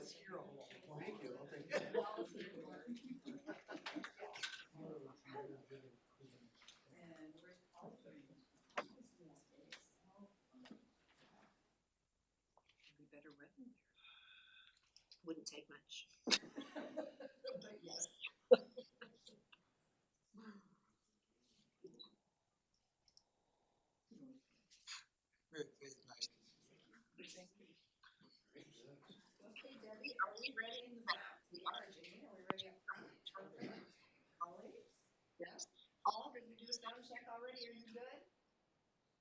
was here a while. Thank you. I'll take that. Be better weather there. Wouldn't take much. Yes. Very nice. Okay, Debbie, are we ready in the back? We are, Jamie. Are we ready up front? Perfect. Colleagues? Yes. All, did we do a sound check already? Are you good?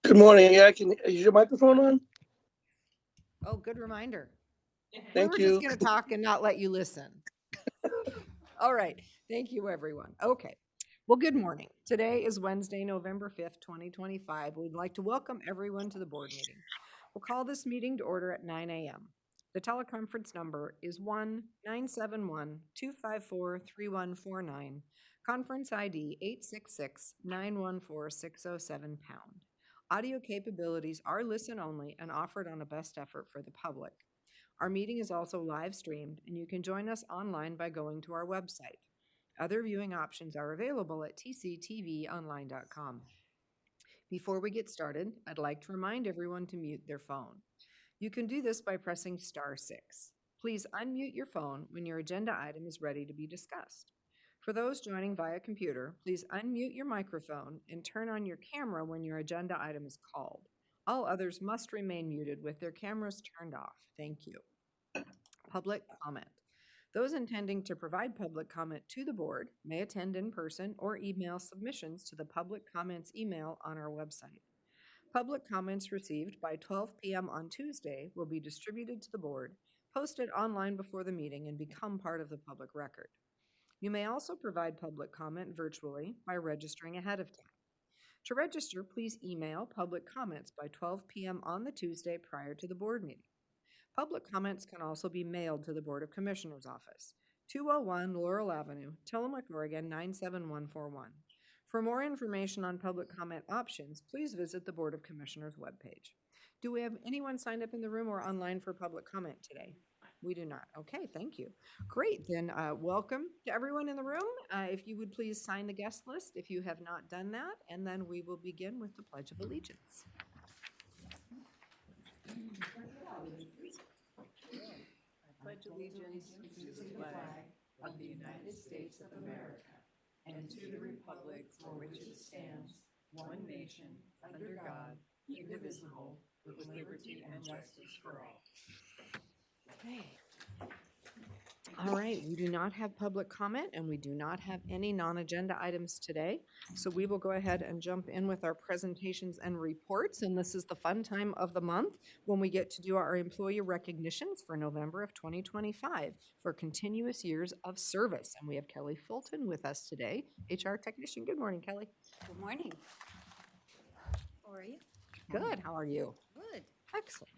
Good morning. Yeah, is your microphone on? Oh, good reminder. We Thank were you. just going to talk and not let you listen. All right. Thank you, everyone. Okay. Well, good morning. Today is Wednesday, November 5th, 2025. We'd like to welcome everyone to the board meeting. We'll call this meeting to order at 9 a.m. The teleconference number is 1-971-254-3149. Conference ID 866-914-607#. Audio capabilities are listen only and offered on a best effort for the public. Our meeting is also live streamed, and you can join us online by going to our website. Other viewing options are available at tctvonline.com. Before we get started, I'd like to remind everyone to mute their phone. You can do this by pressing *6. Please unmute your phone when your agenda item is ready to be discussed. For those joining via computer, please unmute your microphone and turn on your camera when your agenda item is called. All others must remain muted with their cameras turned off. Thank you. Public comment. Those intending to provide public comment to the board may attend in person or email submissions to the public comments email on our website. Public comments received by 12 p.m. on Tuesday will be distributed to the board, posted online before the meeting, and become part of the public record. You may also provide public comment virtually by registering ahead of time. To register, please email public comments by 12 p.m. on the Tuesday prior to the board meeting. Public comments can also be mailed to the Board of Commissioners office, 201 Laurel Avenue, Tillamook, Oregon 97141. For more information on public comment options, please visit the Board of Commissioners webpage. Do we have anyone signed up in the room or online for public comment today? We do not. Okay, thank you. Great, then welcome to everyone in the room. If you would please sign the guest list if you have not done that, and then we will begin with the Pledge of Allegiance. I pledge allegiance to the flag of the United States of America and to the republic for which it stands, one nation, under God, indivisible, with liberty and justice for all. Okay. All right, we do not have public comment and we do not have any non-agenda items today. So we will go ahead and jump in with our presentations and reports. And this is the fun time of the month when we get to do our employee recognitions for November of 2025 for continuous years of service. And we have Kelly Fulton with us today, HR technician. Good morning, Kelly. Good morning. How are you? Good, how are you? Good. Excellent.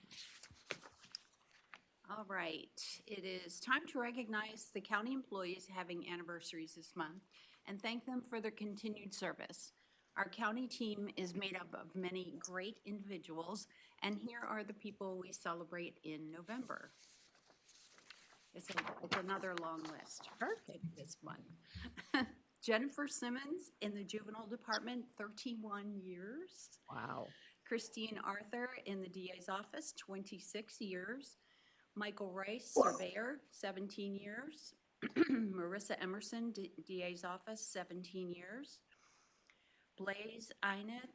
All right. It is time to recognize the county employees having anniversaries this month and thank them for their continued service. Our county team is made up of many great individuals, and here are the people we celebrate in November. It's another long list. Perfect. This one. Jennifer Simmons in the juvenile department, 31 years. Wow. Christine Arthur in the DA's office, 26 years. Michael Rice, surveyor, 17 years. Marissa Emerson, DA's office, 17 years. Blaze Einat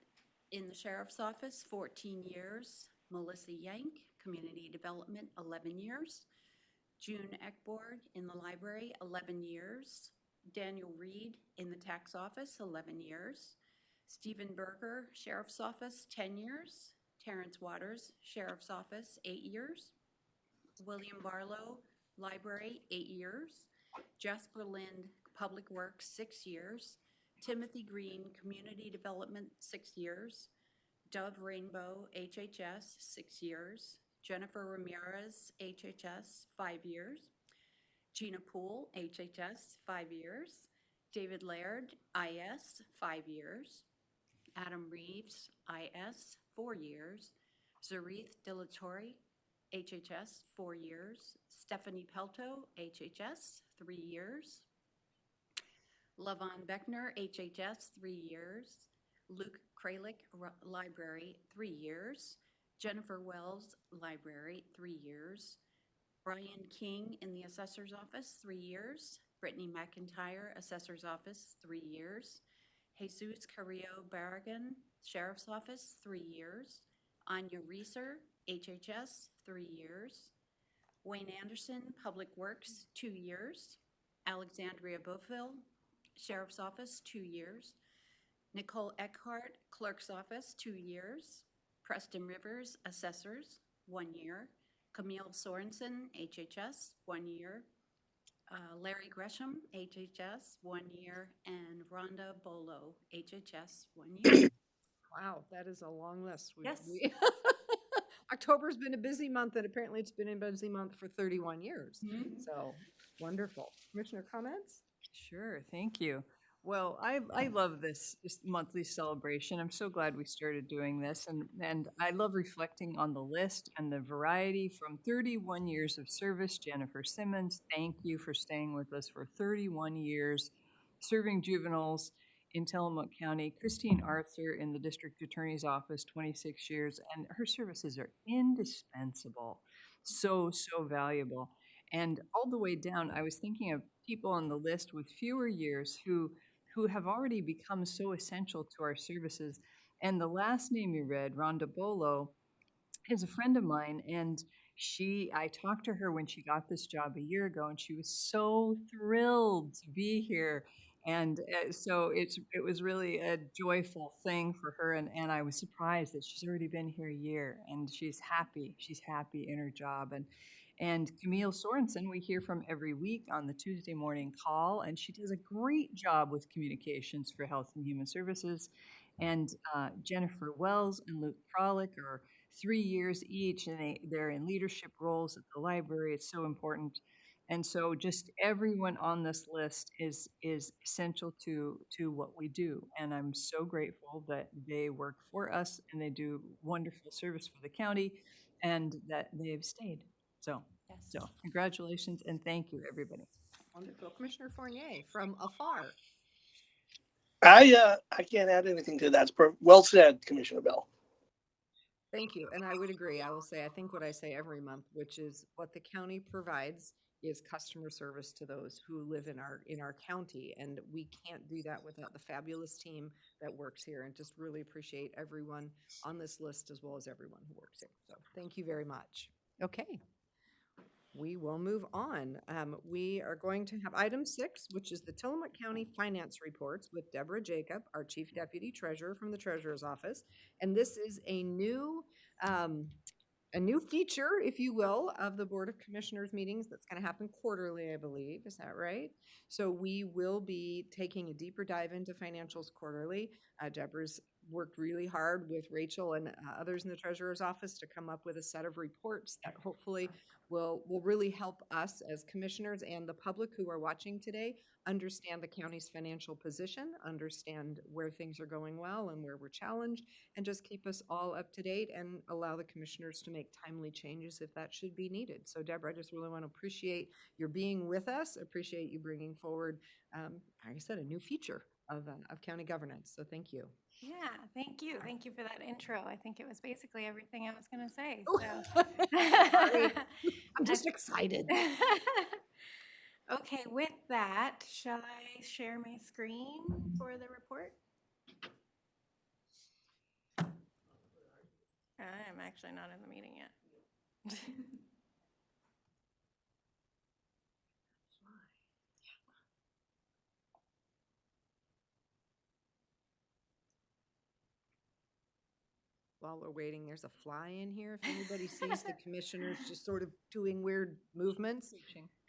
in the sheriff's office, 14 years. Melissa Yank, community development, 11 years. June Eckborg in the library, 11 years. Daniel Reed in the tax office, 11 years. Stephen Berger, sheriff's office, 10 years. Terrence Waters, sheriff's office, 8 years. William Barlow, library, 8 years. Jasper Lind, public works, 6 years. Timothy Green, community development, 6 years. Dove Rainbow, HHS, 6 years. Jennifer Ramirez, HHS, 5 years. Gina Poole, HHS, 5 years. David Laird, IS, 5 years. Adam Reeves, IS, 4 years. Zareth Dilatori, HHS, 4 years. Stephanie Pelto, HHS, 3 years. Levon Beckner, HHS, 3 years. Luke Kralik, Library, 3 years. Jennifer Wells, Library, 3 years. Brian King in the Assessor's Office, 3 years. Brittany McIntyre, Assessor's Office, 3 years. Jesus Carrillo Barragan, Sheriff's Office, 3 years. Anya Reeser, HHS, 3 years. Wayne Anderson, Public Works, 2 years. Alexandria Beauville, Sheriff's Office, 2 years. Nicole Eckhart, Clerk's Office, 2 years. Preston Rivers, Assessors, 1 year. Camille Sorensen, HHS, 1 year. Larry Gresham, HHS, 1 year. And Rhonda Bolo, HHS, 1 year. Wow, that is a long list. Yes. October's been a busy month, and apparently it's been a busy month for 31 years. Mhm. So wonderful. Commissioner comments? Sure, thank you. Well, I love this monthly celebration. I'm so glad we started doing this, and I love reflecting on the list and the variety from 31 years of service. Jennifer Simmons, thank you for staying with us for 31 years, serving juveniles in Tillamook County. Christine Arthur in the District Attorney's Office, 26 years, and her services are indispensable, so valuable. And all the way down, I was thinking of people on the list with fewer years who have already become so essential to our services. And the last name you read, Rhonda Bolo, is a friend of mine, and I talked to her when she got this job a year ago, and she was so thrilled to be here. And so it was really a joyful thing for her, and I was surprised that she's already been here a year, and she's happy in her job. And Camille Sorensen, we hear from every week on the Tuesday morning call, and she does a great job with communications for Health and Human Services. And Jennifer Wells and Luke Kralik are 3 years each, and they're in leadership roles at the library. It's so important. And so just everyone on this list is essential to what we do. And I'm so grateful that they work for us and they do wonderful service for the county and that they've stayed. So congratulations and thank you, everybody. Wonderful. Commissioner Fournier from afar. I can't add anything to that. It's well said, Commissioner Bell. Thank you. And I would agree. I will say, I think what I say every month, which is what the county provides is customer service to those who live in our county. And we can't do that without the fabulous team that works here, and just really appreciate everyone on this list as well as everyone who works here. So thank you very much. Okay. We will move on. We are going to have item 6, which is the Tillamook County Finance Reports with Deborah Jacob, our Chief Deputy Treasurer from the Treasurer's Office. And this is a new feature, if you will, of the Board of Commissioners meetings that's going to happen quarterly, I believe. Is that right? So we will be taking a deeper dive into financials quarterly. Deborah's worked really hard with Rachel and others in the Treasurer's Office to come up with a set of reports that hopefully will really help us as commissioners and the public who are watching today understand the county's financial position, understand where things are going well and where we're challenged, and just keep us all up to date and allow the commissioners to make timely changes if that should be needed. So Deborah, I just really want to appreciate your being with us, appreciate you bringing forward, like I said, a new feature of county governance. So thank you. Yeah, thank you. Thank you for that intro. I think it was basically everything I was going to say. Sorry. I'm just excited. Okay, with that, shall I share my screen for the report? I'm actually not in the meeting yet. While we're waiting, there's a fly in here. If anybody sees the commissioners just sort of doing weird movements,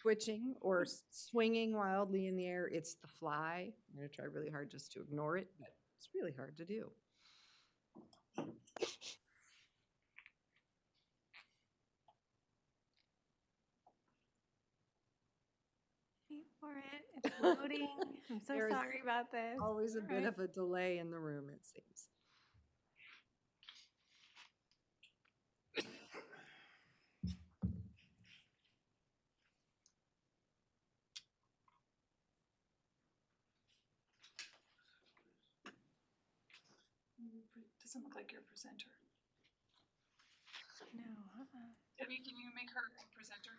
twitching or swinging wildly in the air, it's the fly. I'm going to try really hard just to ignore it, but it's really hard to do. Wait for it. It's loading. I'm so There is sorry about this. Always a bit Alright. of a delay in the room, it seems. doesn't look like your presenter. No. Debbie, can you make her a presenter?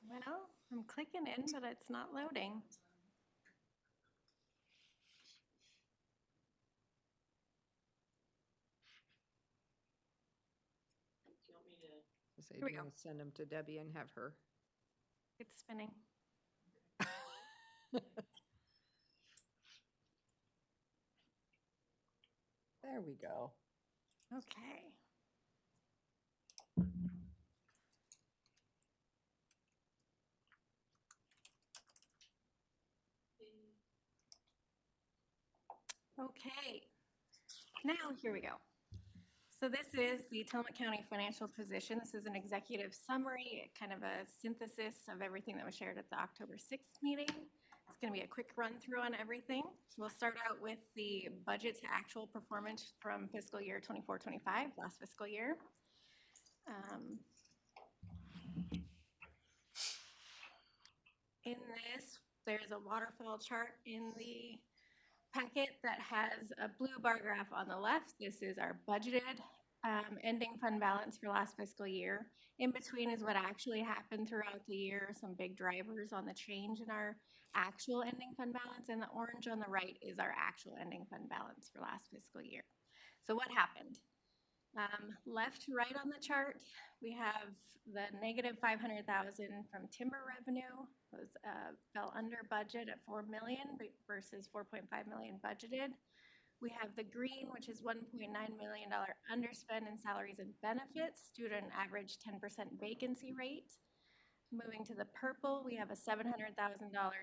Well, I'm clicking in, but it's not loading. So say, Here do we you go. want to send them to Debbie and have her? It's spinning. There we go. Okay. Okay. Now, here we go. So this is the Tillamook County financial position. This is an executive summary, kind of a synthesis of everything that was shared at the October 6th meeting. It's going to be a quick run through on everything. So we'll start out with the budget to actual performance from fiscal year 24-25, last fiscal year. In this, there's a waterfall chart in the packet that has a blue bar graph on the left. This is our budgeted ending fund balance for last fiscal year. In between is what actually happened throughout the year, some big drivers on the change in our actual ending fund balance, and the orange on the right is our actual ending fund balance for last fiscal year. So what happened? Left to right on the chart, we have the negative 500,000 from timber revenue. Was fell under budget at 4 million versus 4.5 million budgeted. We have the green, which is $1.9 million underspend in salaries and benefits due to an average 10% vacancy rate. Moving to the purple, we have a $700,000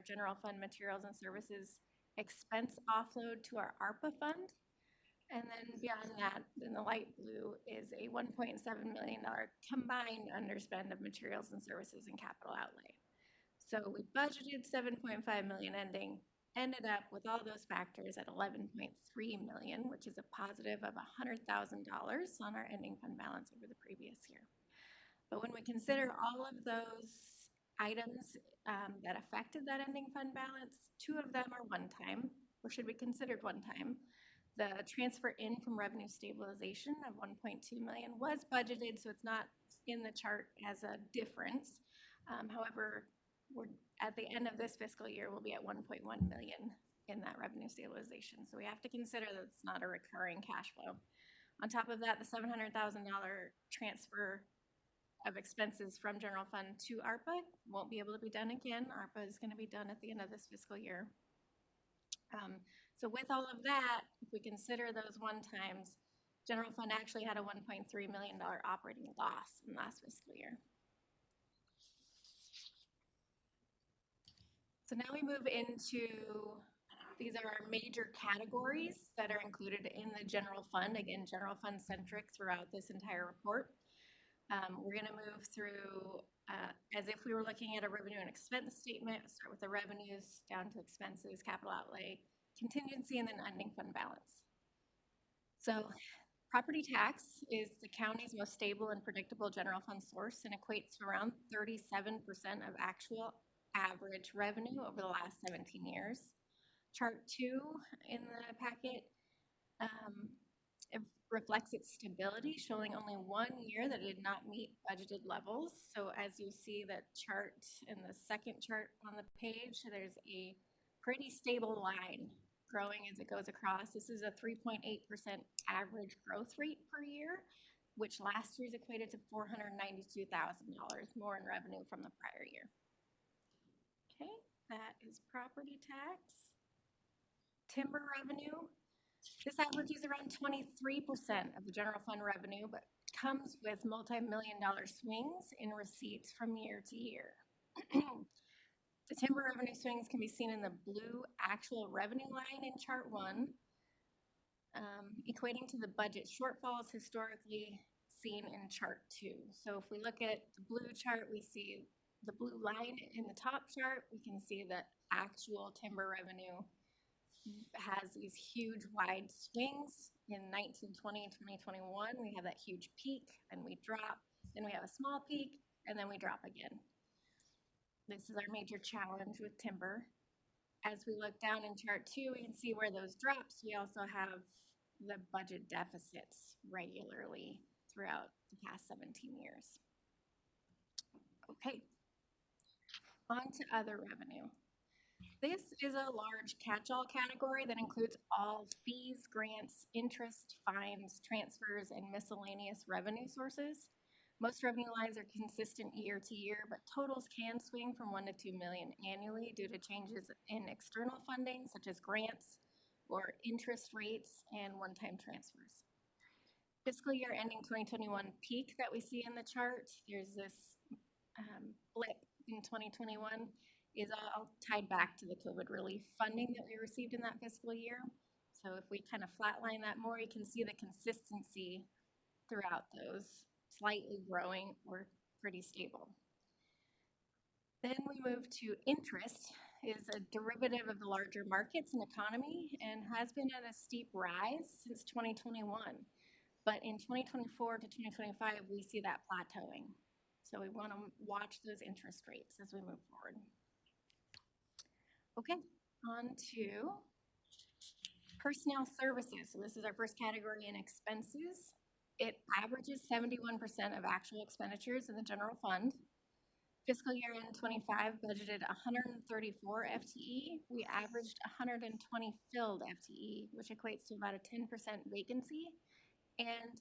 general fund materials and services expense offload to our ARPA fund. And then beyond that, in the light blue, is a $1.7 million combined underspend of materials and services and capital outlay. So we budgeted 7.5 million ending, ended up with all those factors at 11.3 million, which is a positive of $100,000 on our ending fund balance over the previous year. But when we consider all of those items that affected that ending fund balance, 2 of them are one-time, or should be considered one-time. The transfer in from revenue stabilization of 1.2 million was budgeted, so it's not in the chart as a difference. However, we're at the end of this fiscal year, we'll be at 1.1 million in that revenue stabilization. So we have to consider that it's not a recurring cash flow. On top of that, the $700,000 transfer of expenses from general fund to ARPA won't be able to be done again. ARPA is going to be done at the end of this fiscal year. So with all of that, if we consider those one-times, general fund actually had a $1.3 million operating loss in last fiscal year. So now we move into, these are our major categories that are included in the general fund. Again, general fund centric throughout this entire report. We're going to move through as if we were looking at a revenue and expense statement. Start with the revenues down to expenses, capital outlay, contingency, and then ending fund balance. So property tax is the county's most stable and predictable general fund source and equates to around 37% of actual average revenue over the last 17 years. Chart 2 in the packet it reflects its stability, showing only 1 year that it did not meet budgeted levels. So as you see that chart in the second chart on the page, there's a pretty stable line growing as it goes across. This is a 3.8% average growth rate per year, which last year's equated to $492,000 more in revenue from the prior year. Okay, that is property tax. Timber revenue. This averages around 23% of the general fund revenue, but comes with multi-million-dollar swings in receipts from year to year. The timber revenue swings can be seen in the blue actual revenue line in chart 1, equating to the budget shortfalls historically seen in chart 2. So if we look at the blue chart, we see the blue line in the top chart. We can see that actual timber revenue has these huge wide swings. In 1920 and 2021, we have that huge peak, and we drop, then we have a small peak, and then we drop again. This is our major challenge with timber. As we look down in chart 2, we can see where those drops. We also have the budget deficits regularly throughout the past 17 years. Okay, on to other revenue. This is a large catch-all category that includes all fees, grants, interest, fines, transfers, and miscellaneous revenue sources. Most revenue lines are consistent year to year, but totals can swing from 1 to 2 million annually due to changes in external funding, such as grants or interest rates and one-time transfers. Fiscal year ending 2021 peak that we see in the chart, there's this blip in 2021, is all tied back to the COVID relief funding that we received in that fiscal year. So if we kind of flatline that more, you can see the consistency throughout those, slightly growing or pretty stable. Then we move to interest, is a derivative of the larger markets and economy and has been at a steep rise since 2021. But in 2024 to 2025, we see that plateauing. So we want to watch those interest rates as we move forward. Okay, on to personnel services. So this is our first category in expenses. It averages 71% of actual expenditures in the general fund. Fiscal year end 25 budgeted 134 FTE. We averaged 120 filled FTE, which equates to about a 10% vacancy, and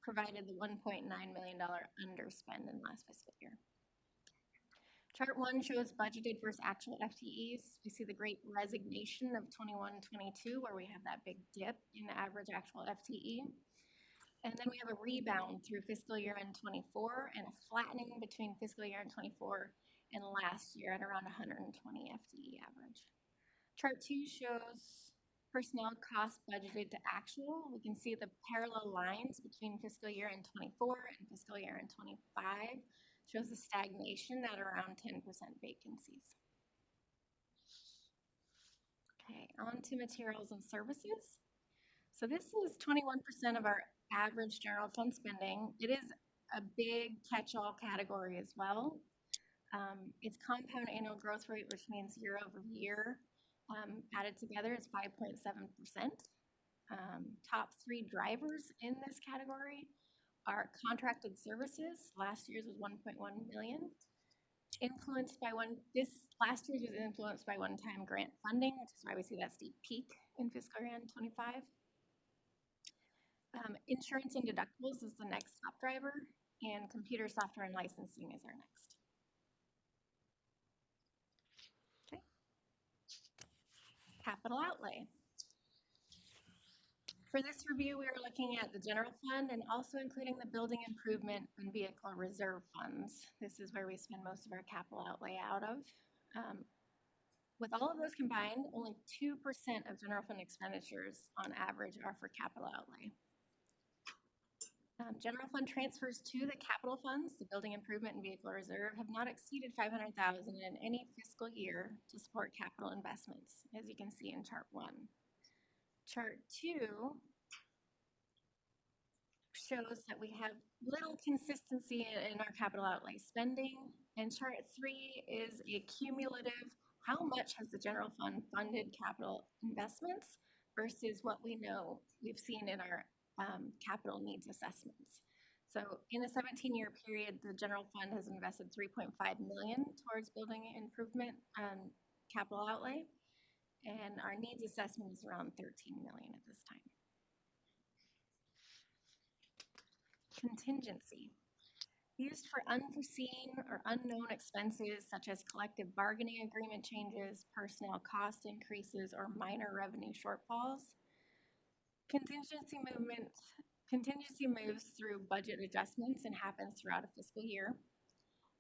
provided the $1.9 million underspend in last fiscal year. Chart 1 shows budgeted versus actual FTEs. We see the great resignation of 21-22, where we have that big dip in average actual FTE. And then we have a rebound through fiscal year end 24 and a flattening between fiscal year end 24 and last year at around 120 FTE average. Chart 2 shows personnel costs budgeted to actual. We can see the parallel lines between fiscal year end 24 and fiscal year end 25 shows a stagnation at around 10% vacancies. Okay, on to materials and services. So this is 21% of our average general fund spending. It is a big catch-all category as well. Its compound annual growth rate, which means year over year, added together is 5.7%. Top 3 drivers in this category are contracted services. Last year's was 1.1 million. Last year's was influenced by one-time grant funding, which is why we see that steep peak in fiscal year end 25. Insurance and deductibles is the next top driver, and computer software and licensing is our next. Okay. Capital outlay. For this review, we are looking at the general fund and also including the building improvement and vehicle reserve funds. This is where we spend most of our capital outlay out of. With all of those combined, only 2% of general fund expenditures on average are for capital outlay. General fund transfers to the capital funds, the building improvement and vehicle reserve, have not exceeded $500,000 in any fiscal year to support capital investments, as you can see in chart 1. Chart 2 shows that we have little consistency in our capital outlay spending, and chart 3 is a cumulative, how much has the general fund funded capital investments versus what we know we've seen in our capital needs assessments. So in a 17-year period, the general fund has invested $3.5 million towards building improvement capital outlay, and our needs assessment is around $13 million at this time. Contingency. Used for unforeseen or unknown expenses such as collective bargaining agreement changes, personnel cost increases, or minor revenue shortfalls. Contingency moves through budget adjustments and happens throughout a fiscal year.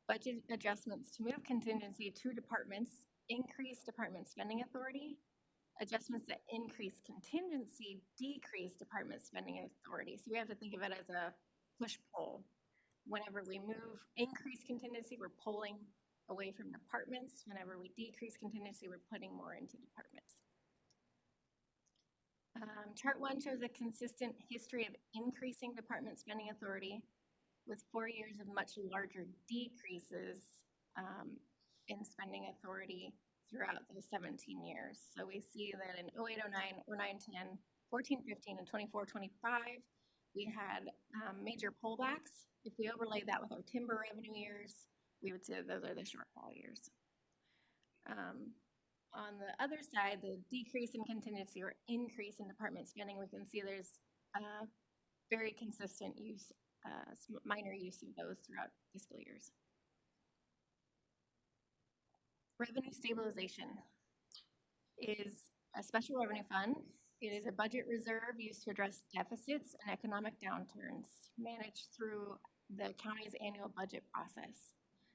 Budget adjustments to move contingency to departments increase department spending authority. Adjustments that increase contingency decrease department spending authority. So we have to think of it as a push-pull. Whenever we increase contingency, we're pulling away from departments. Whenever we decrease contingency, we're putting more into departments. Chart 1 shows a consistent history of increasing department spending authority with 4 years of much larger decreases in spending authority throughout those 17 years. So we see that in 08-09, 09-10, 14-15, and 24-25, we had major pullbacks. If we overlay that with our timber revenue years, we would say those are the shortfall years. On the other side, the decrease in contingency or increase in department spending, we can see there's very consistent use, minor use of those throughout fiscal years. Revenue stabilization is a special revenue fund. It is a budget reserve used to address deficits and economic downturns managed through the county's annual budget process.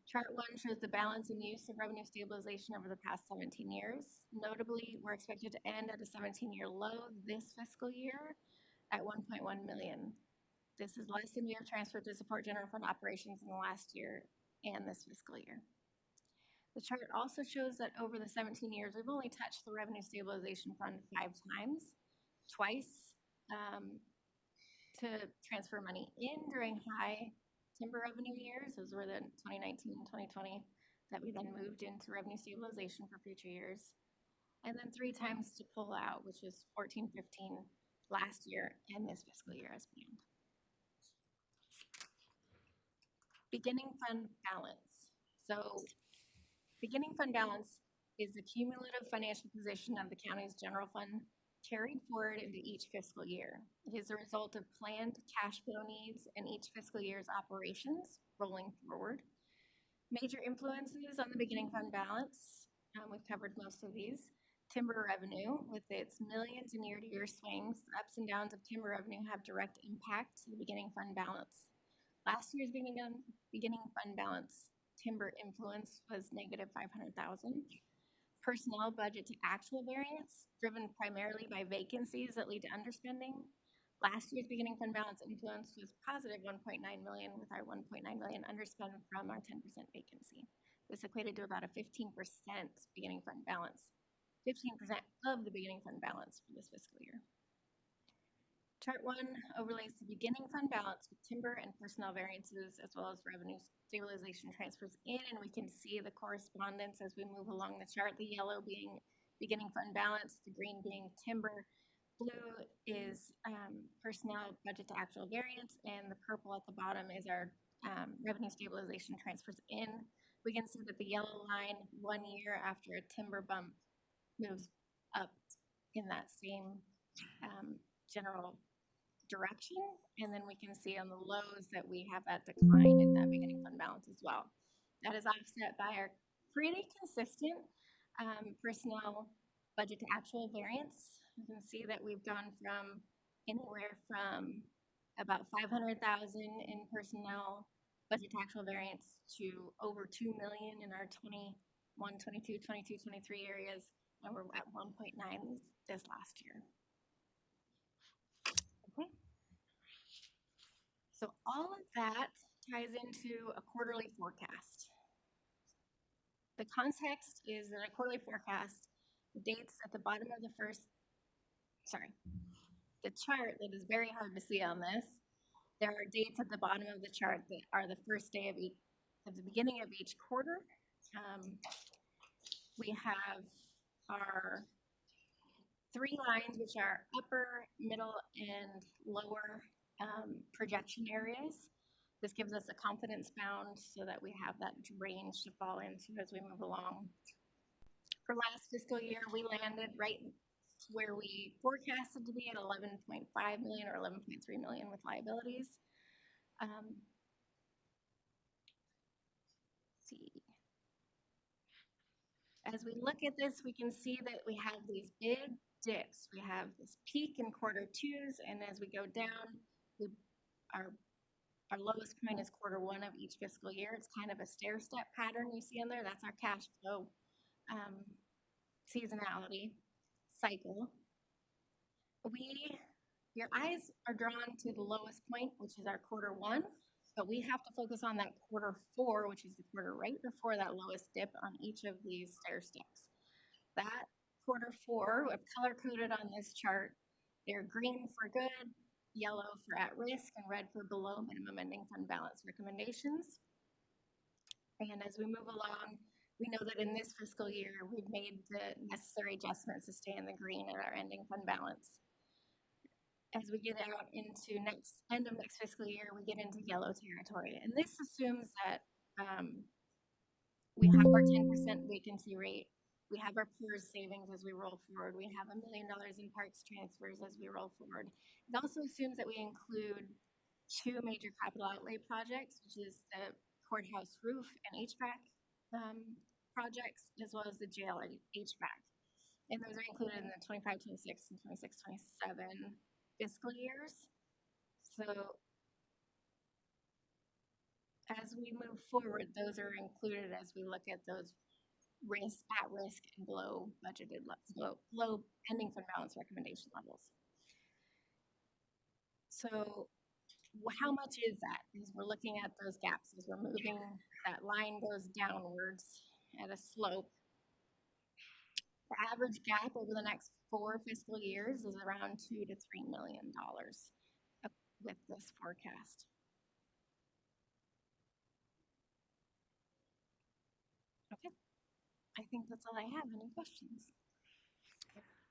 Chart 1 shows the balance and use of revenue stabilization over the past 17 years. Notably, we're expected to end at a 17-year low this fiscal year at $1.1 million. This is less than we have transferred to support general fund operations in the last year and this fiscal year. The chart also shows that over the 17 years, we've only touched the revenue stabilization fund 5 times, twice to transfer money in during high timber revenue years. Those were the 2019 and 2020 that we then moved into revenue stabilization for future years. And then 3 times to pull out, which is 14-15 last year and this fiscal year as planned. Beginning fund balance. So beginning fund balance is the cumulative financial position of the county's general fund carried forward into each fiscal year. It is a result of planned cash flow needs in each fiscal year's operations rolling forward. Major influences on the beginning fund balance, we've covered most of these. Timber revenue, with its millions in year-to-year swings, the ups and downs of timber revenue have direct impact to the beginning fund balance. Last year's beginning fund balance timber influence was negative $500,000. Personnel budget to actual variance, driven primarily by vacancies that lead to underspending. Last year's beginning fund balance influence was positive $1.9 million, with our $1.9 million underspend from our 10% vacancy. This equated to about a 15% beginning fund balance, 15% of the beginning fund balance for this fiscal year. Chart 1 overlays the beginning fund balance with timber and personnel variances, as well as revenue stabilization transfers in, and we can see the correspondence as we move along the chart, the yellow being beginning fund balance, the green being timber, blue is personnel budget to actual variance, and the purple at the bottom is our revenue stabilization transfers in. We can see that the yellow line 1 year after a timber bump moves up in that same general direction, and then we can see on the lows that we have that decline in that beginning fund balance as well. That is offset by our pretty consistent personnel budget to actual variance. You can see that we've gone from anywhere from about $500,000 in personnel budget to actual variance to over $2 million in our 21, 22, 22, 23 areas, and we're at 1.9 this last year. Okay. So all of that ties into a quarterly forecast. The context is that a quarterly forecast, the dates at the bottom of the the chart that is very hard to see on this, there are dates at the bottom of the chart that are the first day of the beginning of each quarter. We have our 3 lines, which are upper, middle, and lower projection areas. This gives us a confidence bound so that we have that range to fall into as we move along. For last fiscal year, we landed right where we forecasted to be at $11.5 million or $11.3 million with liabilities. See. As we look at this, we can see that we have these big dips. We have this peak in quarter 2s, and as we go down, our lowest point is quarter 1 of each fiscal year. It's kind of a stair-step pattern you see in there. That's our cash flow seasonality cycle. Your eyes are drawn to the lowest point, which is our quarter 1, but we have to focus on that quarter 4, which is the quarter right before that lowest dip on each of these stair steps. That quarter 4, I've color-coded on this chart. They're green for good, yellow for at risk, and red for below minimum ending fund balance recommendations. And as we move along, we know that in this fiscal year, we've made the necessary adjustments to stay in the green at our ending fund balance. As we get out into end of next fiscal year, we get into yellow territory. And this assumes that we have our 10% vacancy rate. We have our PERS savings as we roll forward. We have $1 million in parks transfers as we roll forward. It also assumes that we include 2 major capital outlay projects, which is the courthouse roof and HVAC projects, as well as the jail HVAC. And those are included in the 25-26 and 26-27 fiscal years. So as we move forward, those are included as we look at those at risk and below budgeted below ending fund balance recommendation levels. So how much is that? As we're looking at those gaps, as we're moving, that line goes downwards at a slope. The average gap over the next 4 fiscal years is around $2 to $3 million with this forecast. Okay, I think that's all I have. Any questions?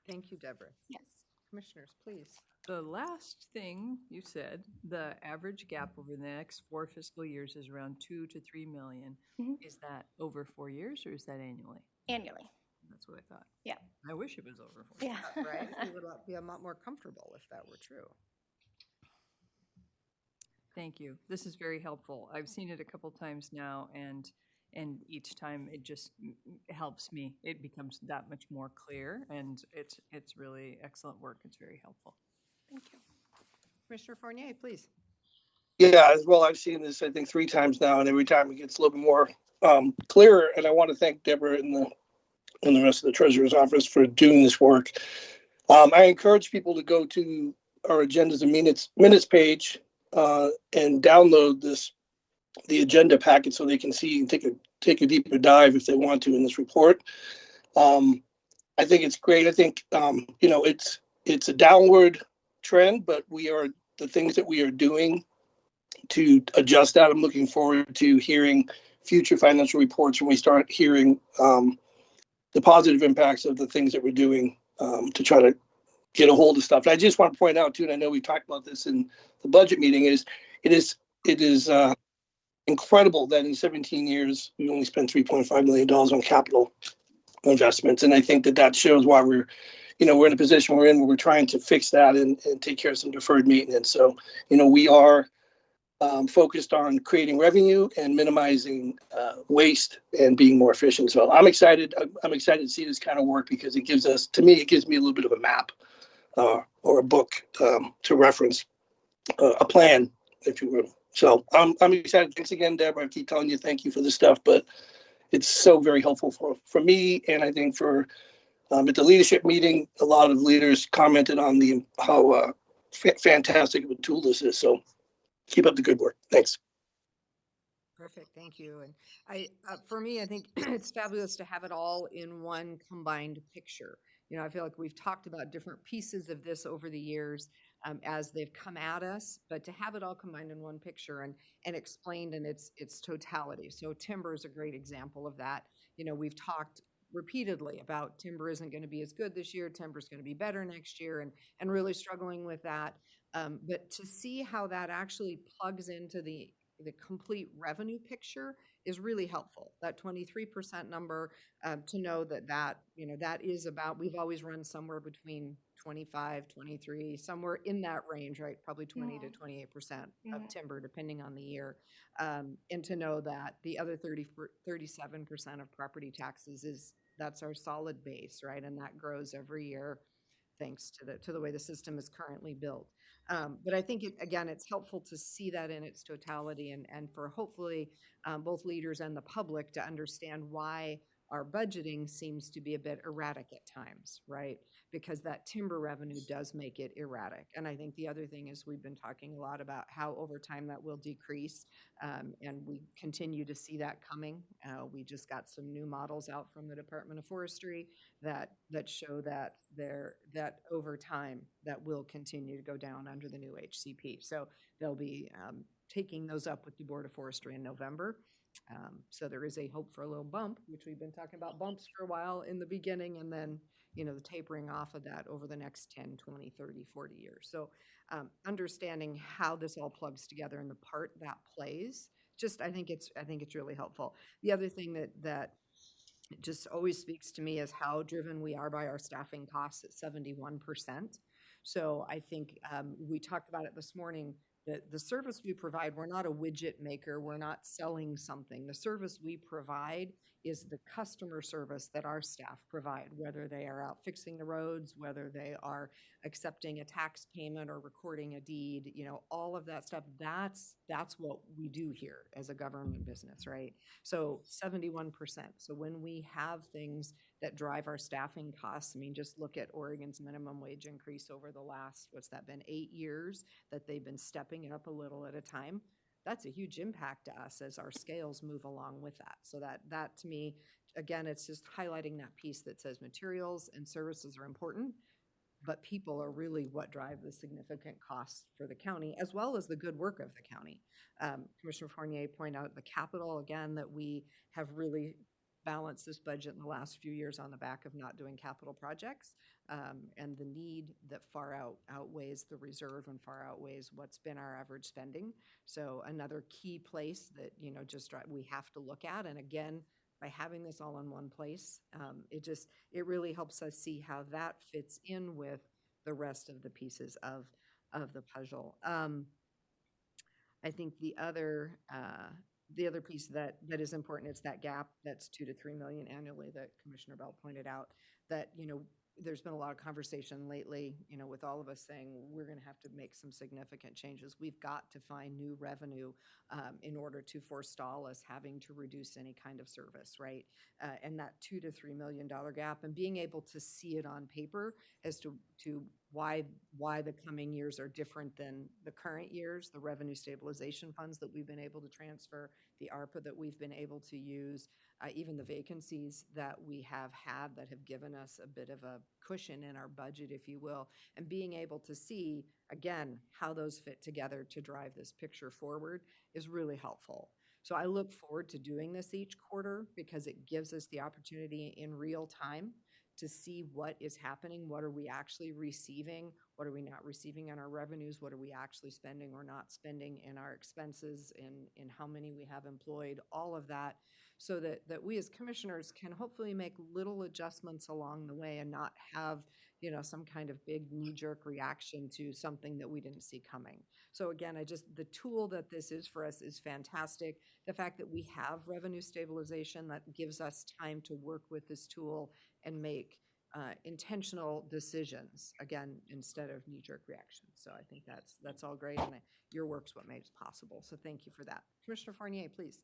Thank you, Deborah. Yes. Commissioners, please. The last thing you said, the average gap over the next 4 fiscal years is around 2 to 3 million. Is that over 4 years or is that annually? Annually. That's what I thought. Yeah. I wish it was over 4 years. Yeah. Right? We would be a lot more comfortable if that were true. Thank you. This is very helpful. I've seen it a couple times now, and each time it just helps me. It becomes that much more clear, and it's really excellent work. It's very helpful. Thank you. Commissioner Fournier, please. Yeah, as well, I've seen this, I think, 3 times now, and every time it gets a little bit more clearer. And I want to thank Deborah and the rest of the treasurer's office for doing this work. I encourage people to go to our agendas and minutes page and download the agenda packet so they can see and take a deeper dive if they want to in this report. I think it's great. I think it's a downward trend, but the things that we are doing to adjust that. I'm looking forward to hearing future financial reports when we start hearing the positive impacts of the things that we're doing to try to get a hold of stuff. And I just want to point out too, and I know we talked about this in the budget meeting, it is incredible that in 17 years we only spent $3.5 million on capital investments, and I think that shows why we're in a position we're in where we're trying to fix that and take care of some deferred maintenance. So we are focused on creating revenue and minimizing waste and being more efficient. So I'm excited. I'm excited to see this kind of work because it gives me a little bit of a map or a book to reference, a plan, if you will. So I'm excited. Thanks again, Deborah. I keep telling you thank you for this stuff, but it's so very helpful for me, and I think for at the leadership meeting, a lot of leaders commented on how fantastic of a tool this is. So keep up the good work. Thanks. Perfect. Thank you. And for me, I think it's fabulous to have it all in one combined picture. I feel like we've talked about different pieces of this over the years as they've come at us, but to have it all combined in one picture and explained in its totality. So timber is a great example of that. We've talked repeatedly about timber isn't going to be as good this year. Timber is going to be better next year, and really struggling with that. But to see how that actually plugs into the complete revenue picture is really helpful. That 23% number, to know that is about, we've always run somewhere between 25, 23, somewhere in that range, right? Probably 20 to 28% of timber, depending on the year. And to know that the other 37% of property taxes that's our solid base, right? And that grows every year thanks to the way the system is currently built. But I think, it's helpful to see that in its totality and for hopefully both leaders and the public to understand why our budgeting seems to be a bit erratic at times, right? Because that timber revenue does make it erratic. And I think the other thing is we've been talking a lot about how over time that will decrease, and we continue to see that coming. We just got some new models out from the Department of Forestry that show that over time that will continue to go down under the new HCP. So they'll be taking those up with the Board of Forestry in November. So there is a hope for a little bump, which we've been talking about bumps for a while in the beginning, and then, the tapering off of that over the next 10, 20, 30, 40 years. So understanding how this all plugs together and the part that plays, I think it's really helpful. The other thing that just always speaks to me is how driven we are by our staffing costs at 71%. So I think we talked about it this morning. The service we provide, we're not a widget maker. We're not selling something. The service we provide is the customer service that our staff provide, whether they are out fixing the roads, whether they are accepting a tax payment or recording a deed, all of that stuff. That's what we do here as a government business, right? So 71%. So when we have things that drive our staffing costs, I mean, just look at Oregon's minimum wage increase over the last, 8 years that they've been stepping it up a little at a time. That's a huge impact to us as our scales move along with that. So that to me, again, it's just highlighting that piece that says materials and services are important, but people are really what drive the significant costs for the county, as well as the good work of the county. Commissioner Fournier pointed out the capital, again, that we have really balanced this budget in the last few years on the back of not doing capital projects, and the need that far outweighs the reserve and far outweighs what's been our average spending. So another key place that, we have to look at, and again, by having this all in one place, it really helps us see how that fits in with the rest of the pieces of the puzzle. I think the other piece that is important is that gap that's 2 to 3 million annually that Commissioner Bell pointed out. That there's been a lot of conversation lately, with all of us saying we're going to have to make some significant changes. We've got to find new revenue in order to forestall us having to reduce any kind of service, right? And that $2 to $3 million gap, and being able to see it on paper as to why the coming years are different than the current years, the revenue stabilization funds that we've been able to transfer, the ARPA that we've been able to use, even the vacancies that we have had that have given us a bit of a cushion in our budget, if you will, and being able to see, again, how those fit together to drive this picture forward is really helpful. So I look forward to doing this each quarter because it gives us the opportunity in real time to see what is happening, what are we actually receiving, what are we not receiving on our revenues, what are we actually spending or not spending in our expenses, in how many we have employed, all of that, so that we as commissioners can hopefully make little adjustments along the way and not have some kind of big knee-jerk reaction to something that we didn't see coming. So again, the tool that this is for us is fantastic. The fact that we have revenue stabilization that gives us time to work with this tool and make intentional decisions, again, instead of knee-jerk reactions. So I think that's all great, and your work's what made it possible. So thank you for that. Commissioner Fournier, please.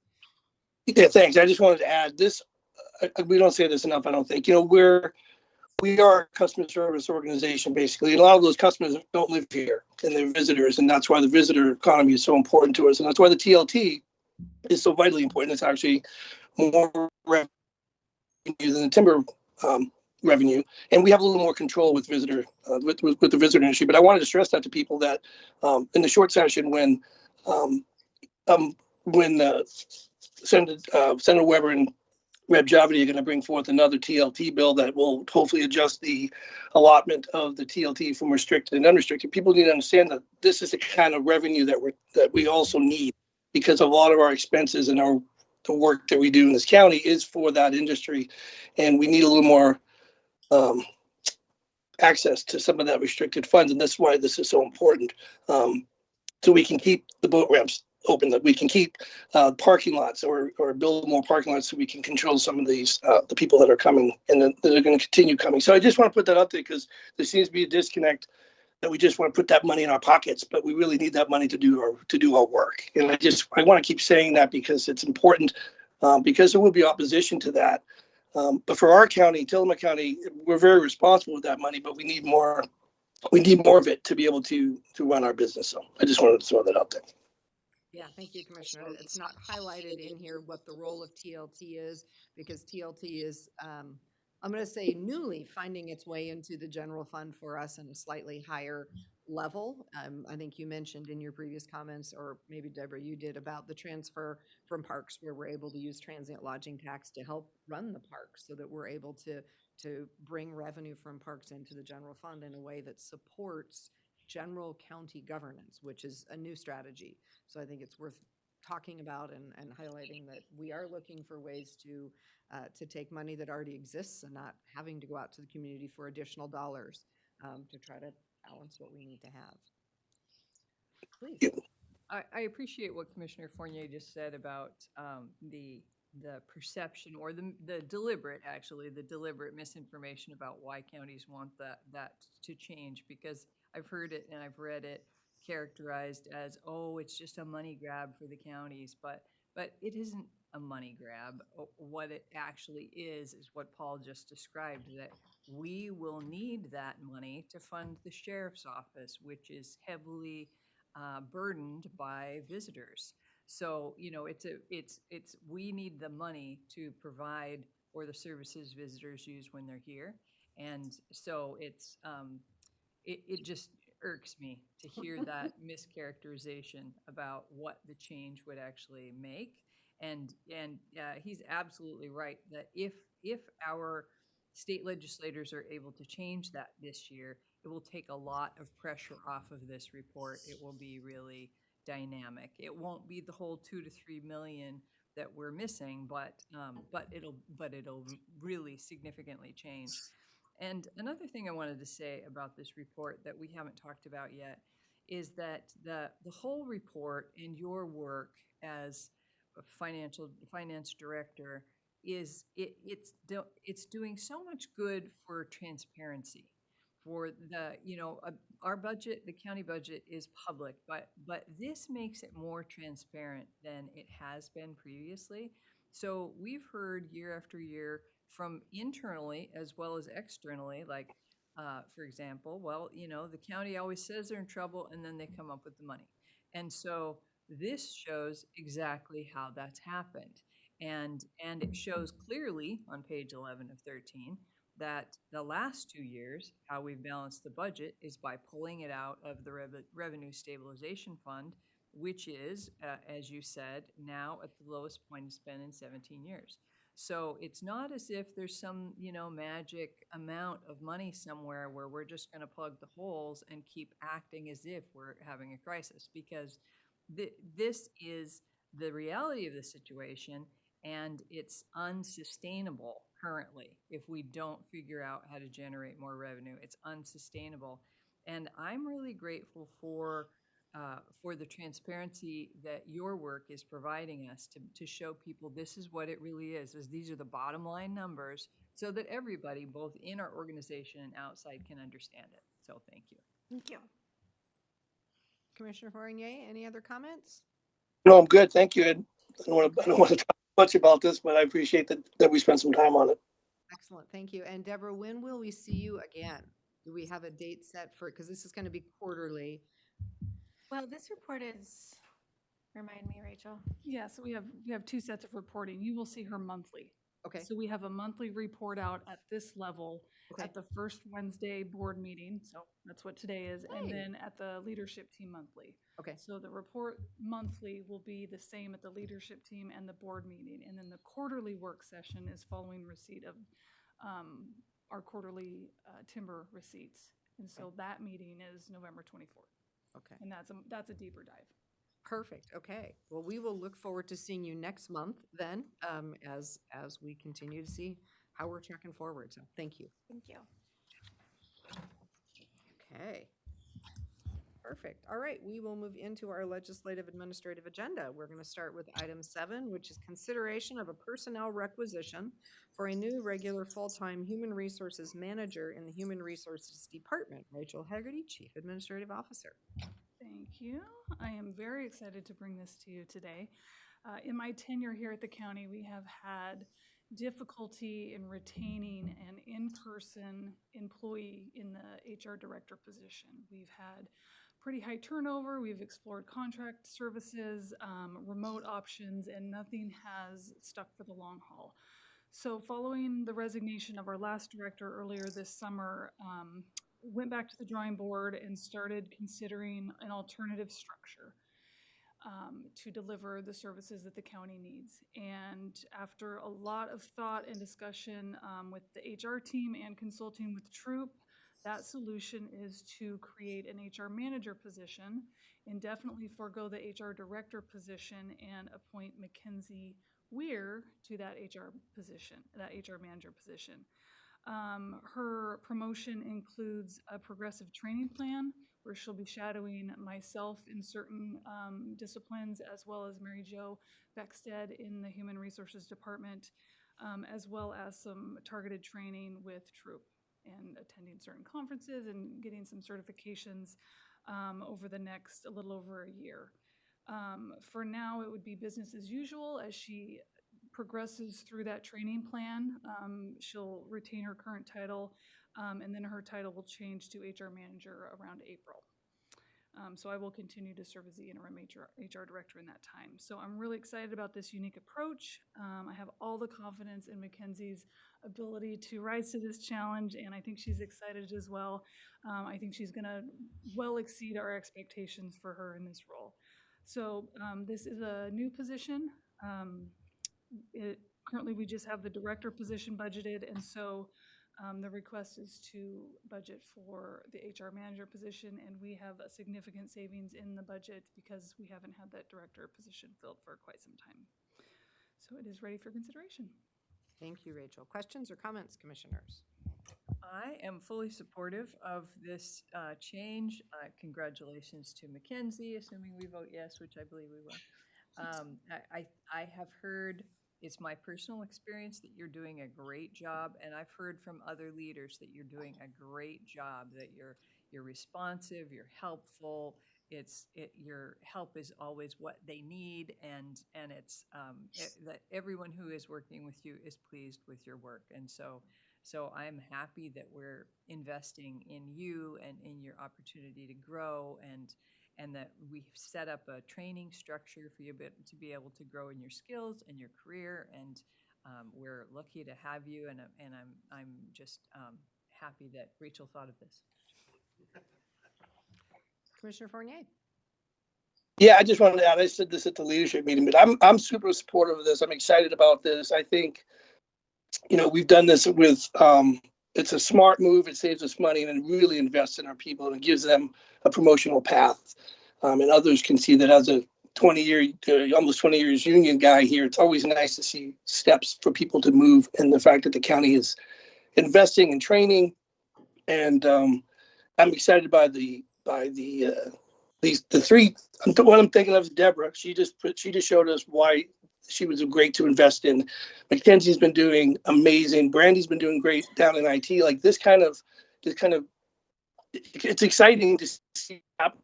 Yeah, thanks. I just wanted to add this. We don't say this enough, I don't think. We are a customer service organization, basically. And a lot of those customers don't live here, and they're visitors, and that's why the visitor economy is so important to us. And that's why the TLT is so vitally important. It's actually more revenue than the timber revenue, and we have a little more control with visitor with the visitor industry. But I wanted to stress that to people that in the short session when Senator Weber and Rep. Javidi are going to bring forth another TLT bill that will hopefully adjust the allotment of the TLT from restricted and unrestricted. People need to understand that this is the kind of revenue that we also need, because a lot of our expenses and the work that we do in this county is for that industry, and we need a little more access to some of that restricted funds, and that's why this is so important. So we can keep the boat ramps open, that we can keep parking lots or build more parking lots, so we can control some of these the people that are coming and that are going to continue coming. So I just want to put that out there, because there seems to be a disconnect that we just want to put that money in our pockets, but we really need that money to do our work. And I want to keep saying that because it's important, because there will be opposition to that. But for our county, Tillamook County, we're very responsible with that money, but we need more of it to be able to run our business. So I just wanted to throw that out there. Yeah, thank you, Commissioner. It's not highlighted in here what the role of TLT is, because TLT is, I'm going to say, newly finding its way into the general fund for us in a slightly higher level. I think you mentioned in your previous comments, or maybe Deborah, you did, about the transfer from parks where we're able to use transient lodging tax to help run the parks so that we're able to bring revenue from parks into the general fund in a way that supports general county governance, which is a new strategy. So I think it's worth talking about and highlighting that we are looking for ways to take money that already exists and not having to go out to the community for additional dollars to try to balance what we need to have. Please. I appreciate what Commissioner Fournier just said about the perception or the deliberate misinformation about why counties want that to change, because I've heard it and I've read it characterized as, oh, it's just a money grab for the counties, but it isn't a money grab. What it actually is what Paul just described, that we will need that money to fund the sheriff's office, which is heavily burdened by visitors. So, we need the money to provide for the services visitors use when they're here. And so it just irks me to hear that mischaracterization about what the change would actually make. And he's absolutely right that if our state legislators are able to change that this year, it will take a lot of pressure off of this report. It will be really dynamic. It won't be the whole 2 to 3 million that we're missing, but it'll really significantly change. And another thing I wanted to say about this report that we haven't talked about yet is that the whole report and your work as a finance director it's doing so much good for transparency. For our budget, the county budget is public, but this makes it more transparent than it has been previously. So we've heard year after year from internally as well as externally, like, for example, the county always says they're in trouble and then they come up with the money. And so this shows exactly how that's happened. And it shows clearly on page 11 of 13 that the last 2 years, how we've balanced the budget is by pulling it out of the Revenue Stabilization Fund, which is, as you said, now at the lowest point it's been in 17 years. So it's not as if there's some, magic amount of money somewhere where we're just going to plug the holes and keep acting as if we're having a crisis, because this is the reality of the situation, and it's unsustainable currently. If we don't figure out how to generate more revenue, it's unsustainable. And I'm really grateful for the transparency that your work is providing us to show people this is what it really is these are the bottom line numbers, so that everybody, both in our organization and outside, can understand it. So thank you. Thank you. Commissioner Fournier, any other comments? No, I'm good. Thank you. I don't want to talk much about this, but I appreciate that we spent some time on it. Excellent. Thank you. And Deborah, when will we see you again? Do we have a date set for it? Because this is going to be quarterly. Well, this report is, remind me, Rachel. Yeah, so we have 2 sets of reporting. You will see her monthly. Okay. So we have a monthly report out at this level Okay. at the first Wednesday board meeting. So that's what today is. Hey. And then at the leadership team monthly. Okay. So the report monthly will be the same at the leadership team and the board meeting. And then the quarterly work session is following receipt of our quarterly timber receipts. And so that meeting is November 24th. Okay. And that's a deeper dive. Perfect. Okay. Well, we will look forward to seeing you next month then, as we continue to see how we're tracking forward. So thank you. Thank you. Okay. Perfect. All right. We will move into our legislative administrative agenda. We're going to start with item 7, which is consideration of a personnel requisition for a new regular full-time human resources manager in the Human Resources Department. Rachel Haggerty, Chief Administrative Officer. Thank you. I am very excited to bring this to you today. In my tenure here at the county, we have had difficulty in retaining an in-person employee in the HR director position. We've had pretty high turnover. We've explored contract services, remote options, and nothing has stuck for the long haul. So following the resignation of our last director earlier this summer, went back to the drawing board and started considering an alternative structure to deliver the services that the county needs. And after a lot of thought and discussion with the HR team and consulting with Troop, that solution is to create an HR manager position, indefinitely forego the HR director position, and appoint Mackenzie Weir to that HR position, that HR manager position. Her promotion includes a progressive training plan where she'll be shadowing myself in certain disciplines, as well as Mary Jo Beckstead in the Human Resources Department, as well as some targeted training with Troop and attending certain conferences and getting some certifications over the next a little over a year. For now, it would be business as usual as she progresses through that training plan. She'll retain her current title, and then her title will change to HR manager around April. So I will continue to serve as the interim HR director in that time. So I'm really excited about this unique approach. I have all the confidence in Mackenzie's ability to rise to this challenge, and I think she's excited as well. I think she's going to well exceed our expectations for her in this role. So this is a new position. Currently, we just have the director position budgeted, and so the request is to budget for the HR manager position, and we have a significant savings in the budget because we haven't had that director position filled for quite some time. So it is ready for consideration. Thank you, Rachel. Questions or comments, commissioners? I am fully supportive of this change. Congratulations to Mackenzie, assuming we vote yes, which I believe we will. I have heard, it's my personal experience, that you're doing a great job, and I've heard from other leaders that you're doing a great job, that you're responsive, you're helpful. Your help is always what they need, and it's that everyone who is working with you is pleased with your work, and so I'm happy that we're investing in you and in your opportunity to grow, and that we've set up a training structure for you to be able to grow in your skills and your career, and we're lucky to have you, and I'm just happy that Rachel thought of this. Commissioner Fournier. Yeah, I just wanted to add, I said this at the leadership meeting, but I'm super supportive of this. I'm excited about this. I think, we've done this with, it's a smart move. It saves us money and it really invests in our people, and it gives them a promotional path. And others can see that as a almost 20 years union guy here, it's always nice to see steps for people to move, and the fact that the county is investing in training. And I'm excited by the three. The one I'm thinking of is Deborah. She just showed us why she was great to invest in. Mackenzie's been doing amazing. Brandy's been doing great down in IT. Like this kind of, it's exciting to see happen.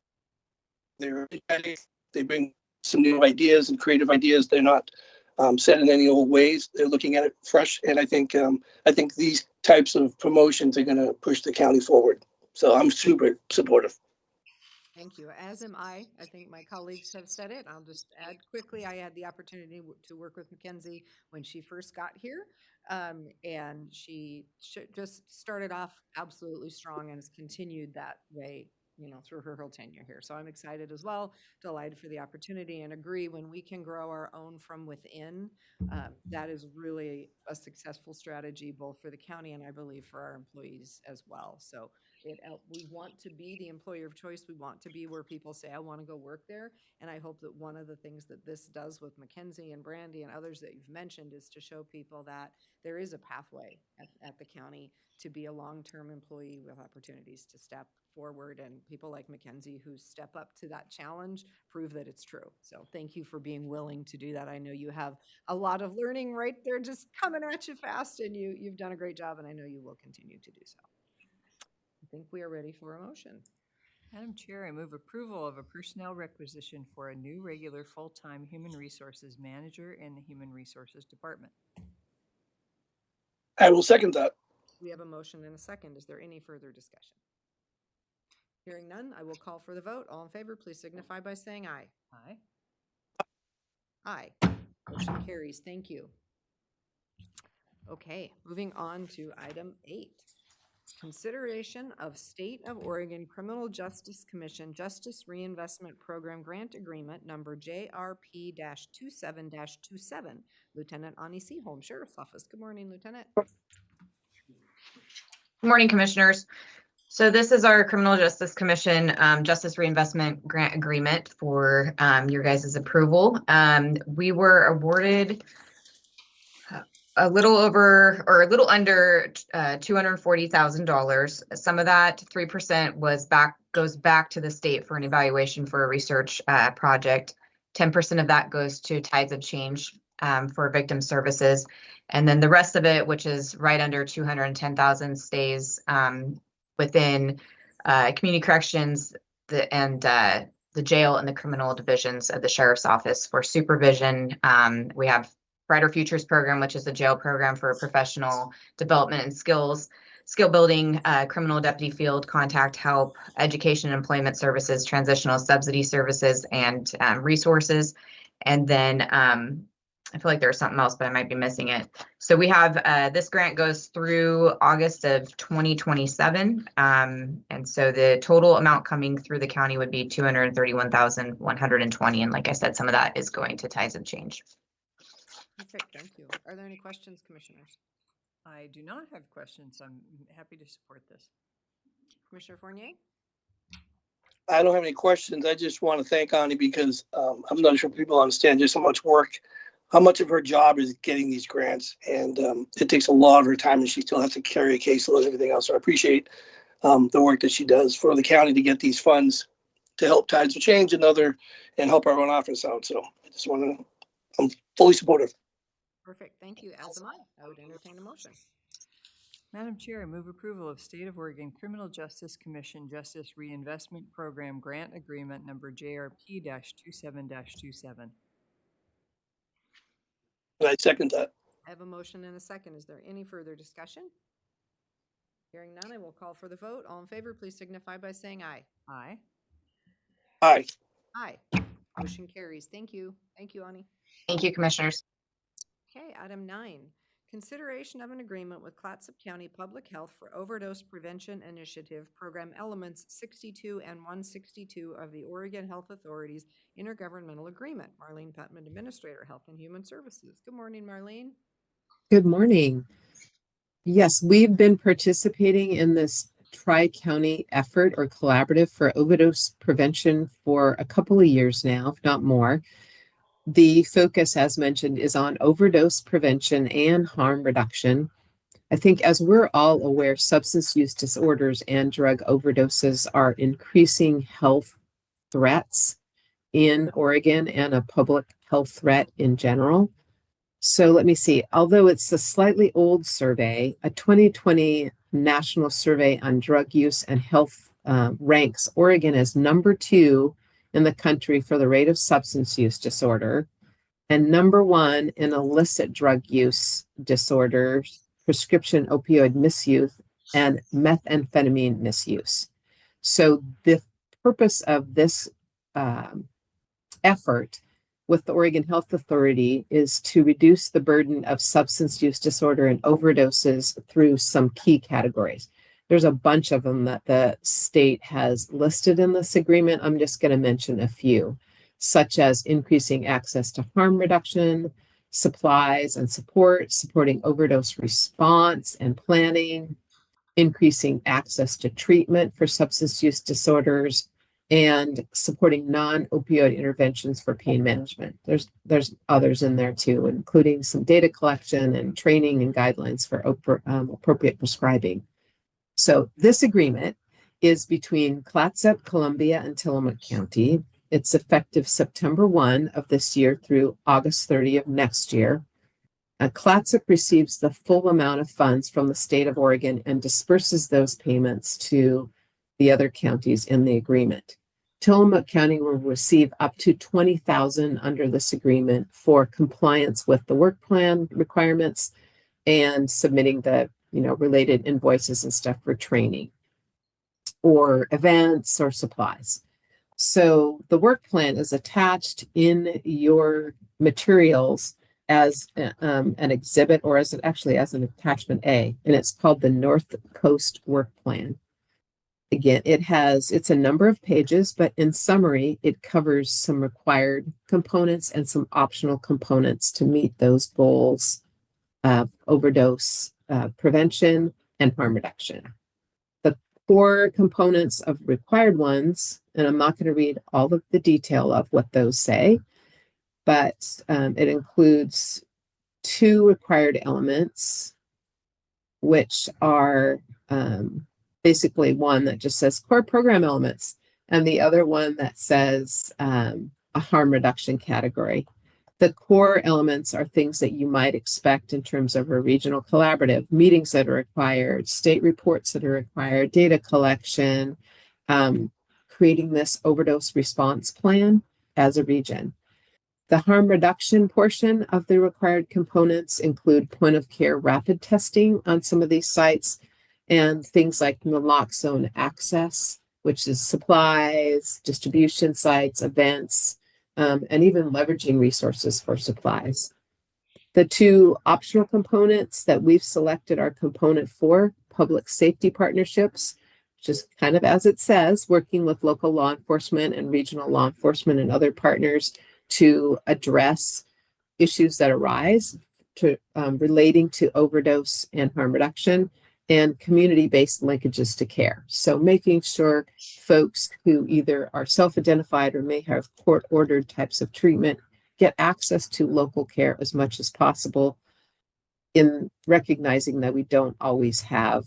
They bring some new ideas and creative ideas. They're not set in any old ways. They're looking at it fresh, and I think these types of promotions are going to push the county forward. So I'm super supportive. Thank you. As am I. I think my colleagues have said it. I'll just add quickly, I had the opportunity to work with Mackenzie when she first got here. And she just started off absolutely strong and has continued that way, through her whole tenure here. So I'm excited as well, delighted for the opportunity, and agree when we can grow our own from within, that is really a successful strategy, both for the county and I believe for our employees as well. So we want to be the employer of choice. We want to be where people say, I want to go work there. And I hope that one of the things that this does with Mackenzie and Brandy and others that you've mentioned is to show people that there is a pathway at the county to be a long-term employee with opportunities to step forward. And people like Mackenzie who step up to that challenge prove that it's true. So thank you for being willing to do that. I know you have a lot of learning right there just coming at you fast, and you've done a great job, and I know you will continue to do so. I think we are ready for a motion. Madam Chair, I move approval of a personnel requisition for a new regular full-time human resources manager in the Human Resources Department. I will second that. We have a motion and a second. Is there any further discussion? Hearing none, I will call for the vote. All in favor, please signify by saying aye. Aye. Aye. Motion carries. Thank you. Okay, moving on to item 8. Consideration of State of Oregon Criminal Justice Commission Justice Reinvestment Program Grant Agreement number JRP-27-27. Lieutenant Ani Seaholm, Sheriff's Office. Good morning, Lieutenant. Good morning, Commissioners. So this is our Criminal Justice Commission Justice Reinvestment Grant Agreement for your guys' approval. We were awarded a little over or a little under $240,000. Some of that 3% goes back to the state for an evaluation for a research project. 10% of that goes to Tides of Change for victim services. And then the rest of it, which is right under 210,000, stays within community corrections and the jail and the criminal divisions of the sheriff's office for supervision. We have Brighter Futures program, which is a jail program for professional development and skill building, criminal deputy field contact help, education and employment services, transitional subsidy services, and resources. And then I feel like there's something else, but I might be missing it. So we have this grant goes through August of 2027. And so the total amount coming through the county would be $231,120. And like I said, some of that is going to Tides of Change. Perfect, thank you. Are there any questions, Commissioners? I do not have questions. I'm happy to support this. Commissioner Fournier? I don't have any questions. I just want to thank Ani because I'm not sure people understand just how much of her job is getting these grants. And it takes a lot of her time and she still has to carry a caseload and everything else. So I appreciate the work that she does for the county to get these funds to help Tides of Change and help our own office out. So I just want to, I'm fully supportive. Perfect, thank you. As am I. I would entertain a motion. Madam Chair, I move approval of State of Oregon Criminal Justice Commission Justice Reinvestment Program Grant Agreement number JRP-27-27. And I second that. I have a motion and a second. Is there any further discussion? Hearing none, I will call for the vote. All in favor, please signify by saying aye. Aye. Aye. Aye. Motion carries. Thank you. Thank you, Ani. Thank you, Commissioners. Okay, item 9. Consideration of an agreement with Clatsop County Public Health for Overdose Prevention Initiative Program Elements 62 and 162 of the Oregon Health Authority's Intergovernmental Agreement. Marlene Putman, Administrator, Health and Human Services. Good morning, Marlene. Good morning. Yes, we've been participating in this tri-county effort or collaborative for overdose prevention for a couple of years now, if not more. The focus, as mentioned, is on overdose prevention and harm reduction. I think as we're all aware, substance use disorders and drug overdoses are increasing health threats in Oregon and a public health threat in general. So let me see, although it's a slightly old survey, a 2020 National Survey on Drug Use and Health ranks Oregon as number 2 in the country for the rate of substance use disorder, and number 1 in illicit drug use disorders, prescription opioid misuse, and methamphetamine misuse. So the purpose of this effort with the Oregon Health Authority is to reduce the burden of substance use disorder and overdoses through some key categories. There's a bunch of them that the state has listed in this agreement. I'm just going to mention a few, such as increasing access to harm reduction, supplies and support, supporting overdose response and planning, increasing access to treatment for substance use disorders, and supporting non-opioid interventions for pain management. There's others in there too, including some data collection and training and guidelines for appropriate prescribing. So this agreement is between Clatsop, Columbia, and Tillamook County. It's effective September 1 of this year through August 30 of next year. Clatsop receives the full amount of funds from the state of Oregon and disperses those payments to the other counties in the agreement. Tillamook County will receive up to $20,000 under this agreement for compliance with the work plan requirements and submitting the related invoices and stuff for training or events or supplies. So the work plan is attached in your materials. as an exhibit or actually as an attachment A, and it's called the North Coast Work Plan. Again, it's a number of pages, but in summary, it covers some required components and some optional components to meet those goals of overdose prevention and harm reduction. The core components of required ones, and I'm not going to read all of the detail of what those say, but it includes 2 required elements, which are basically one that just says core program elements, and the other one that says a harm reduction category. The core elements are things that you might expect in terms of a regional collaborative, meetings that are required, state reports that are required, data collection, creating this overdose response plan as a region. The harm reduction portion of the required components include point of care rapid testing on some of these sites and things like naloxone access, which is supplies, distribution sites, events, and even leveraging resources for supplies. The 2 optional components that we've selected are component 4, public safety partnerships, which is kind of as it says, working with local law enforcement and regional law enforcement and other partners to address issues that arise relating to overdose and harm reduction and community-based linkages to care. So making sure folks who either are self-identified or may have court-ordered types of treatment get access to local care as much as possible, in recognizing that we don't always have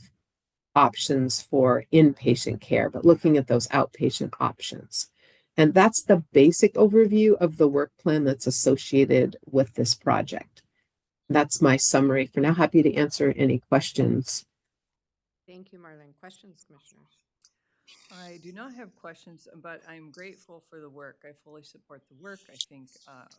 options for inpatient care, but looking at those outpatient options. And that's the basic overview of the work plan that's associated with this project. That's my summary for now. Happy to answer any questions. Thank you, Marlene. Questions, commissioners? I do not have questions, but I'm grateful for the work. I fully support the work. I think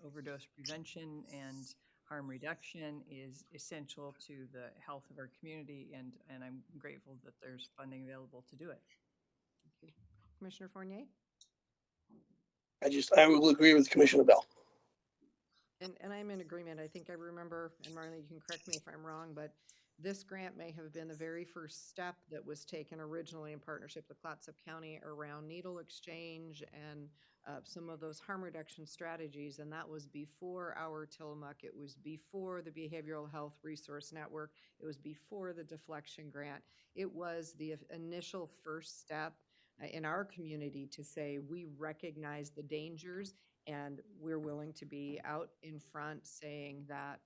overdose prevention and harm reduction is essential to the health of our community, and I'm grateful that there's funding available to do it. Thank you. Commissioner Fournier? I will agree with Commissioner Bell. And I'm in agreement. I think I remember, and Marlene, you can correct me if I'm wrong, but this grant may have been the very first step that was taken originally in partnership with Clatsop County around needle exchange and some of those harm reduction strategies. And that was before our Tillamook. It was before the Behavioral Health Resource Network. It was before the deflection grant. It was the initial first step in our community to say we recognize the dangers and we're willing to be out in front saying that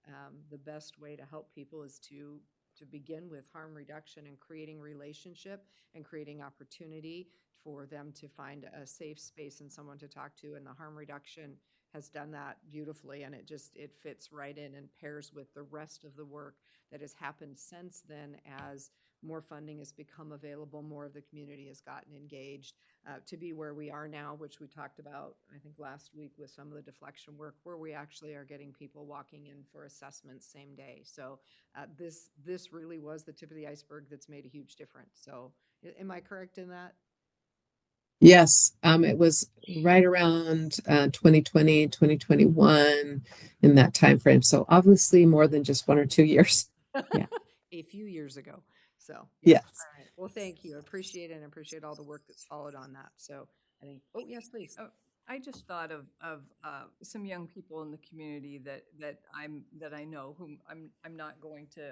the best way to help people is to begin with harm reduction and creating relationship and creating opportunity for them to find a safe space and someone to talk to. And the harm reduction has done that beautifully, and it fits right in and pairs with the rest of the work that has happened since then. As more funding has become available, more of the community has gotten engaged to be where we are now, which we talked about, I think, last week with some of the deflection work, where we actually are getting people walking in for assessments same day. So this really was the tip of the iceberg that's made a huge difference. So am I correct in that? Yes, it was right around 2020, 2021 in that time frame. So obviously more than just 1 or 2 years. Yeah. A few years ago. So yes. All right. Well, thank you. I appreciate it and appreciate all the work that's followed on that. So I think, oh yes, please. Oh, I just thought of some young people in the community that I know, whom I'm not going to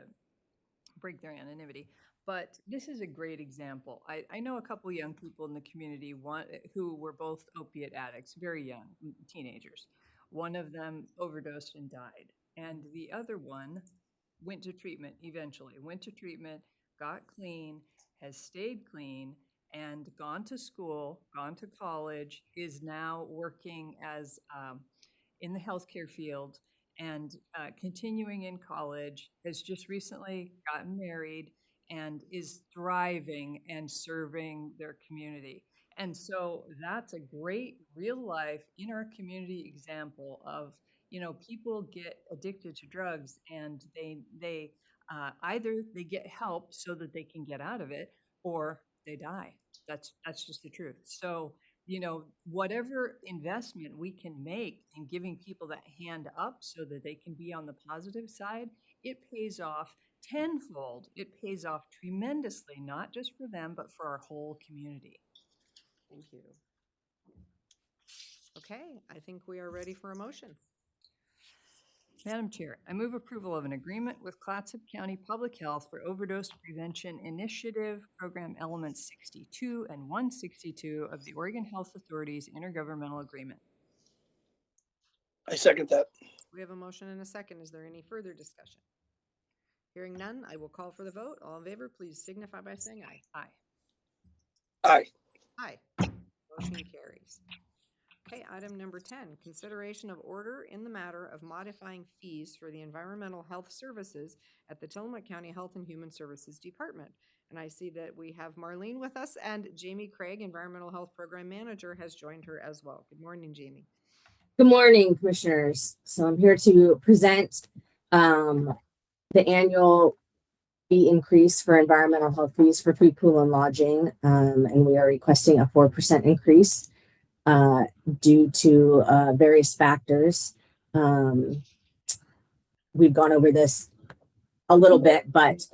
break their anonymity, but this is a great example. I know a couple young people in the community, one who were both opiate addicts, very young, teenagers. One of them overdosed and died, and the other one went to treatment eventually, got clean, has stayed clean, and gone to school, gone to college, is now working as in the healthcare field and continuing in college, has just recently gotten married and is thriving and serving their community. And so that's a great real life in our community example of, people get addicted to drugs and they either they get help so that they can get out of it, or they die. That's just the truth. So you know, whatever investment we can make in giving people that hand up so that they can be on the positive side, it pays off tenfold. It pays off tremendously, not just for them, but for our whole community. Thank you. Okay, I think we are ready for a motion. Madam Chair, I move approval of an agreement with Clatsop County Public Health for Overdose Prevention Initiative Program Elements 62 and 162 of the Oregon Health Authority's intergovernmental agreement. I second that. We have a motion and a second. Is there any further discussion? Hearing none, I will call for the vote. All in favor, please signify by saying aye. Aye. Aye. Aye. Motion carries. Okay, item number 10, consideration of order in the matter of modifying fees for the environmental health services at the Tillamook County Health and Human Services Department. And I see that we have Marlene with us, and Jamie Craig, Environmental Health Program Manager, has joined her as well. Good morning, Jamie. Good morning, Commissioners. So I'm here to present the annual fee increase for environmental health fees for food, pool, and lodging. And we are requesting a 4% increase due to various factors. We've gone over this a little bit, but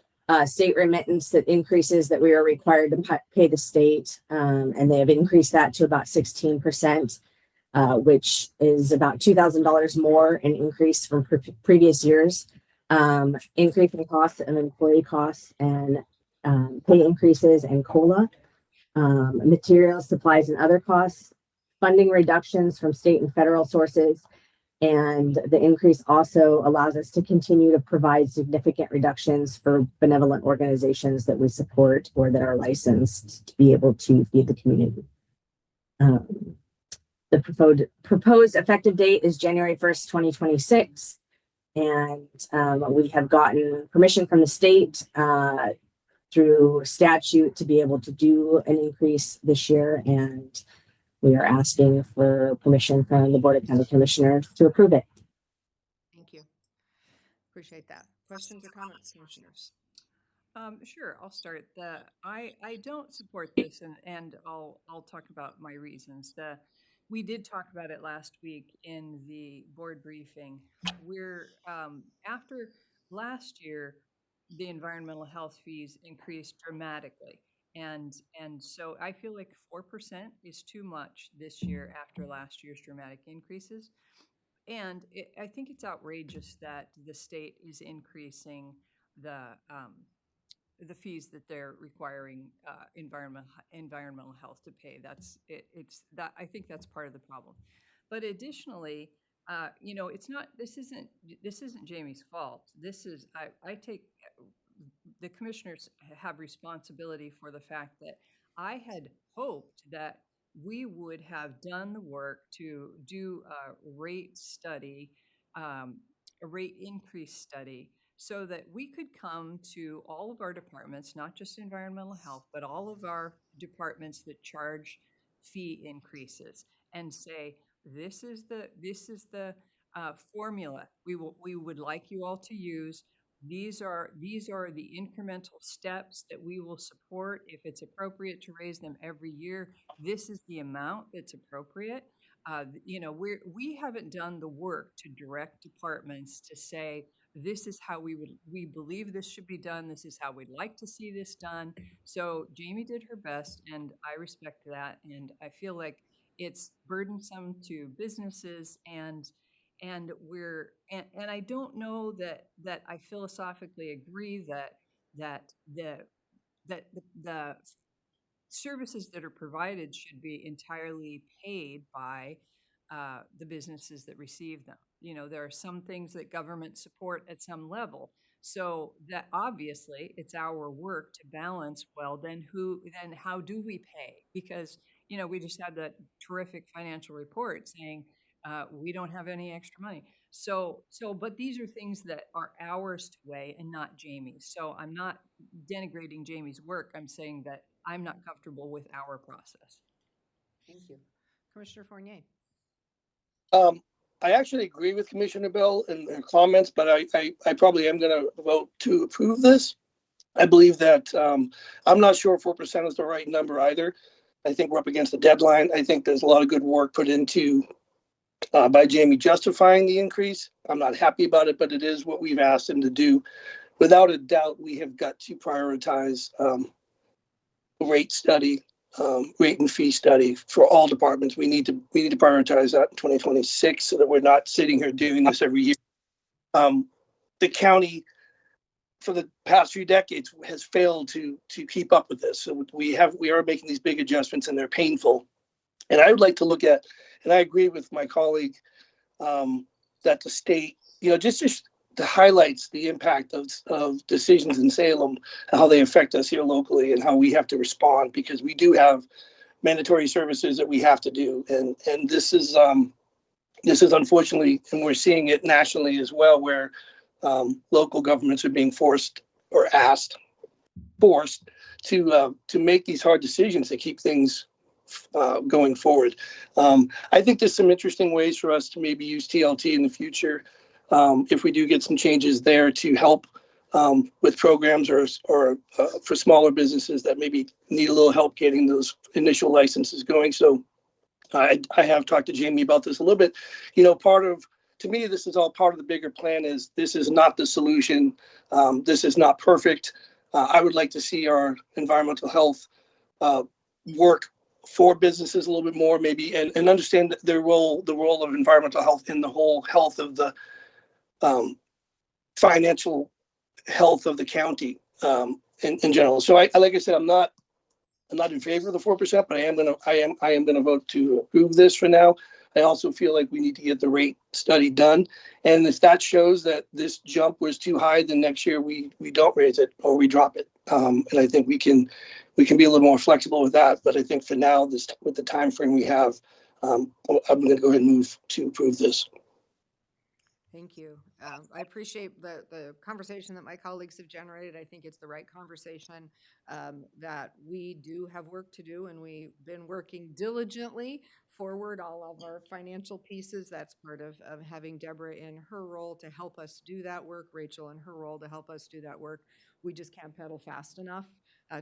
state remittance that increases that we are required to pay the state, and they have increased that to about 16%. Which is about $2,000 more an increase from previous years. Increase in costs of employee costs and pay increases and COLA, materials, supplies, and other costs, funding reductions from state and federal sources. And the increase also allows us to continue to provide significant reductions for benevolent organizations that we support or that are licensed to be able to feed the community. The proposed effective date is January 1st, 2026. And we have gotten permission from the state through statute to be able to do an increase this year. And we are asking for permission from the Board of County Commissioners to approve it. Thank you. Appreciate that. Questions or comments, Commissioners? Sure, I'll start. I don't support this, and I'll talk about my reasons. We did talk about it last week in the board briefing. We're after last year, the environmental health fees increased dramatically, and so I feel like 4% is too much this year after last year's dramatic increases. And I think it's outrageous that the state is increasing the fees that they're requiring environmental health to pay. I think that's part of the problem. But additionally, you know, this isn't Jamie's fault. I take the commissioners have responsibility for the fact that I had hoped that we would have done the work to do a rate study, a rate increase study, so that we could come to all of our departments, not just environmental health, but all of our departments that charge fee increases, and say, this is the formula we would like you all to use. These are the incremental steps that we will support if it's appropriate to raise them every year. This is the amount that's appropriate. You know, we haven't done the work to direct departments to say, this is how we believe this should be done. This is how we'd like to see this done. So Jamie did her best, and I respect that. And I feel like it's burdensome to businesses, and I don't know that I philosophically agree that the services that are provided should be entirely paid by the businesses that receive them. You know, there are some things that government support at some level. So that obviously it's our work to balance, well, then how do we pay? Because, you know, we just had that terrific financial report saying we don't have any extra money. But these are things that are ours to weigh and not Jamie's. So I'm not denigrating Jamie's work. I'm saying that I'm not comfortable with our process. Thank you. Commissioner Fournier. I actually agree with Commissioner Bell in her comments, but I probably am going to vote to approve this. I believe that I'm not sure 4% is the right number either. I think we're up against the deadline. I think there's a lot of good work put into by Jamie justifying the increase. I'm not happy about it, but it is what we've asked him to do. Without a doubt, we have got to prioritize rate study, rate and fee study for all departments. We need to prioritize that in 2026 so that we're not sitting here doing this every year. The county, for the past few decades, has failed to keep up with this. So we are making these big adjustments, and they're painful. And I would like to look at, and I agree with my colleague that the state, just highlights the impact of decisions in Salem, how they affect us here locally, and how we have to respond, because we do have mandatory services that we have to do. And this is unfortunately, and we're seeing it nationally as well, where local governments are being forced to make these hard decisions to keep things going forward. I think there's some interesting ways for us to maybe use TLT in the future, if we do get some changes there to help with programs or for smaller businesses that maybe need a little help getting those initial licenses going. So I have talked to Jamie about this a little bit. To me, this is all part of the bigger plan. This is not the solution. This is not perfect. I would like to see our environmental health work for businesses a little bit more, maybe, and understand the role of environmental health in the whole health of the financial health of the county in general. So like I said, I'm not in favor of the 4%, but I am gonna vote to approve this for now. I also feel like we need to get the rate study done, and if that shows that this jump was too high, then next year we don't raise it or we drop it. And I think we can be a little more flexible with that. But I think for now, with the time frame we have, I'm going to go ahead and move to approve this. Thank you. I appreciate the conversation that my colleagues have generated. I think it's the right conversation, that we do have work to do, and we've been working diligently forward all of our financial pieces. That's part of having Deborah in her role to help us do that work, Rachel in her role to help us do that work. We just can't pedal fast enough